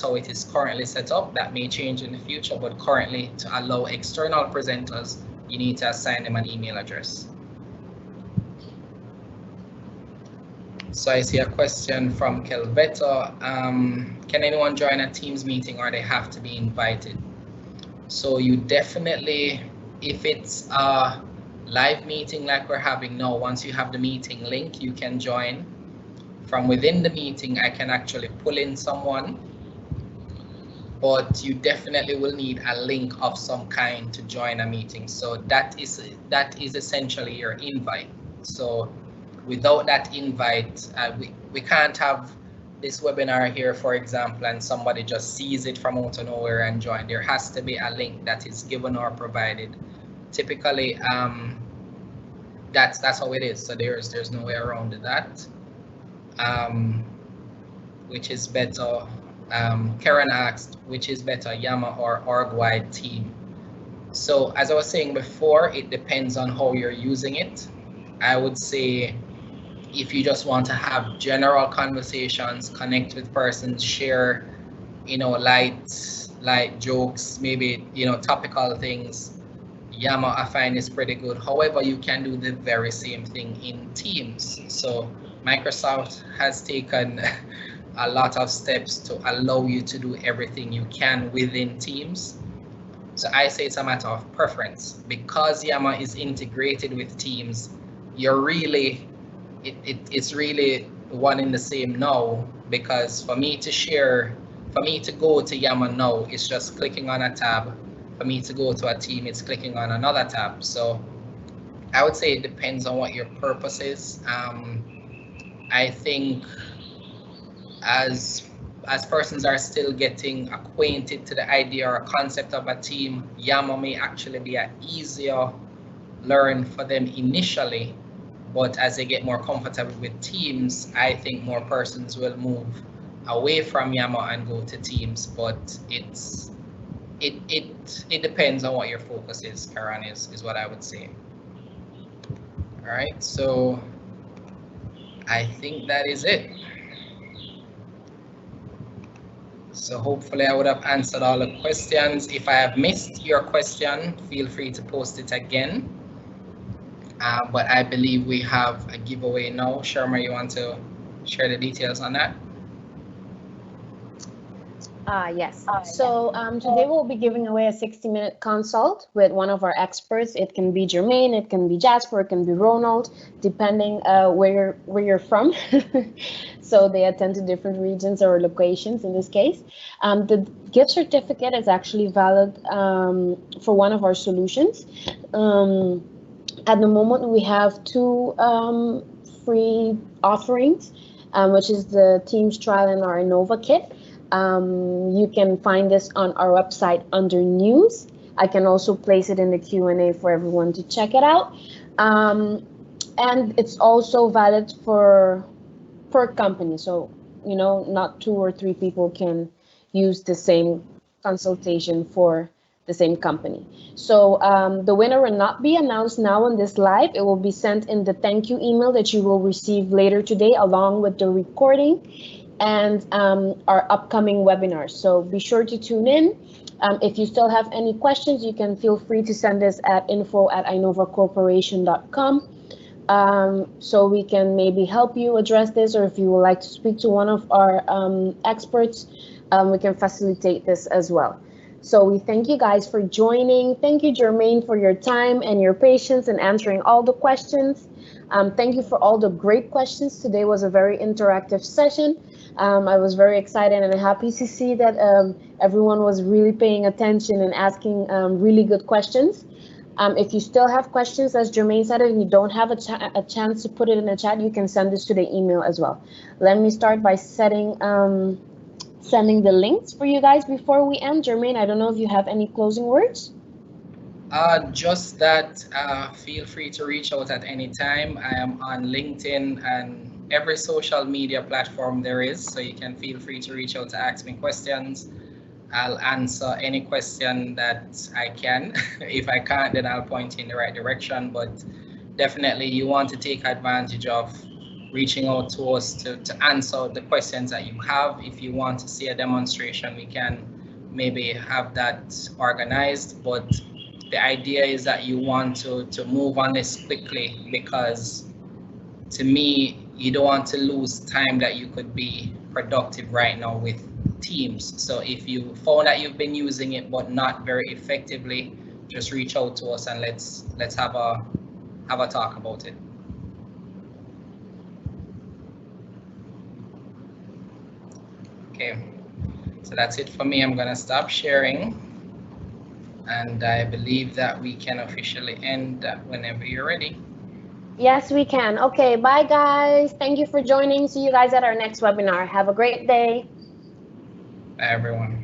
how it is currently set up. That may change in the future, but currently, to allow external presenters, you need to assign them an email address. So I see a question from Kelveta. Can anyone join a Teams meeting, or they have to be invited? So you definitely, if it's a live meeting like we're having now, once you have the meeting link, you can join. From within the meeting, I can actually pull in someone, but you definitely will need a link of some kind to join a meeting. So that is essentially your invite. So without that invite, we can't have this webinar here, for example, and somebody just sees it from out of nowhere and join. There has to be a link that is given or provided. Typically, that's how it is. So there's no way around that. Which is better? Karen asked, which is better, Yammer or org-wide team? So as I was saying before, it depends on how you're using it. I would say if you just want to have general conversations, connect with persons, share, light jokes, maybe, topical things, Yammer I find is pretty good. However, you can do the very same thing in Teams. So Microsoft has taken a lot of steps to allow you to do everything you can within Teams. So I say it's a matter of preference. Because Yammer is integrated with Teams, you're really, it's really one in the same now, because for me to go to Yammer now, it's just clicking on a tab. For me to go to a team, it's clicking on another tab. So I would say it depends on what your purpose is. I think as persons are still getting acquainted to the idea or concept of a team, Yammer may actually be an easier learn for them initially, but as they get more comfortable with Teams, I think more persons will move away from Yammer and go to Teams. But it depends on what your focus is, Karen, is what I would say. All right, so I think that is it. So hopefully I would have answered all the questions. If I have missed your question, feel free to post it again. But I believe we have a giveaway now. Sharma, you want to share the details on that? Yes. So today we'll be giving away a 60-minute consult with one of our experts. It can be Jermaine, it can be Jasper, it can be Ronald, depending where you're from. So they attend to different regions or locations in this case. The gift certificate is actually valid for one of our solutions. At the moment, we have two free offerings, which is the Teams trial and our Innova kit. You can find this on our website under news. I can also place it in the Q&A for everyone to check it out. And it's also valid for per company. So, not 2 or 3 people can use the same consultation for the same company. So the winner will not be announced now on this live. It will be sent in the thank you email that you will receive later today, along with the recording and our upcoming webinars. So be sure to tune in. If you still have any questions, you can feel free to send us at info@inovacorporation.com. So we can maybe help you address this, or if you would like to speak to one of our experts, we can facilitate this as well. So we thank you guys for joining. Thank you, Jermaine, for your time and your patience in answering all the questions. Thank you for all the great questions. Today was a very interactive session. I was very excited and happy to see that everyone was really paying attention and asking really good questions. If you still have questions, as Jermaine said, and you don't have a chance to put it in the chat, you can send this to the email as well. Let me start by sending the links for you guys before we end. Jermaine, I don't know if you have any closing words. Just that feel free to reach out at any time. I am on LinkedIn and every social media platform there is, so you can feel free to reach out to ask me questions. I'll answer any question that I can. If I can't, then I'll point you in the right direction, but definitely you want to take advantage of reaching out to us to answer the questions that you have. If you want to see a demonstration, we can maybe have that organized, but the idea is that you want to move on this quickly, because to me, you don't want to lose time that you could be productive right now with Teams. So if you found that you've been using it but not very effectively, just reach out to us and let's have a talk about it. Okay, so that's it for me. I'm gonna stop sharing, and I believe that we can officially end whenever you're ready. Yes, we can. Okay, bye guys. Thank you for joining. See you guys at our next webinar. Have a great day. Bye everyone.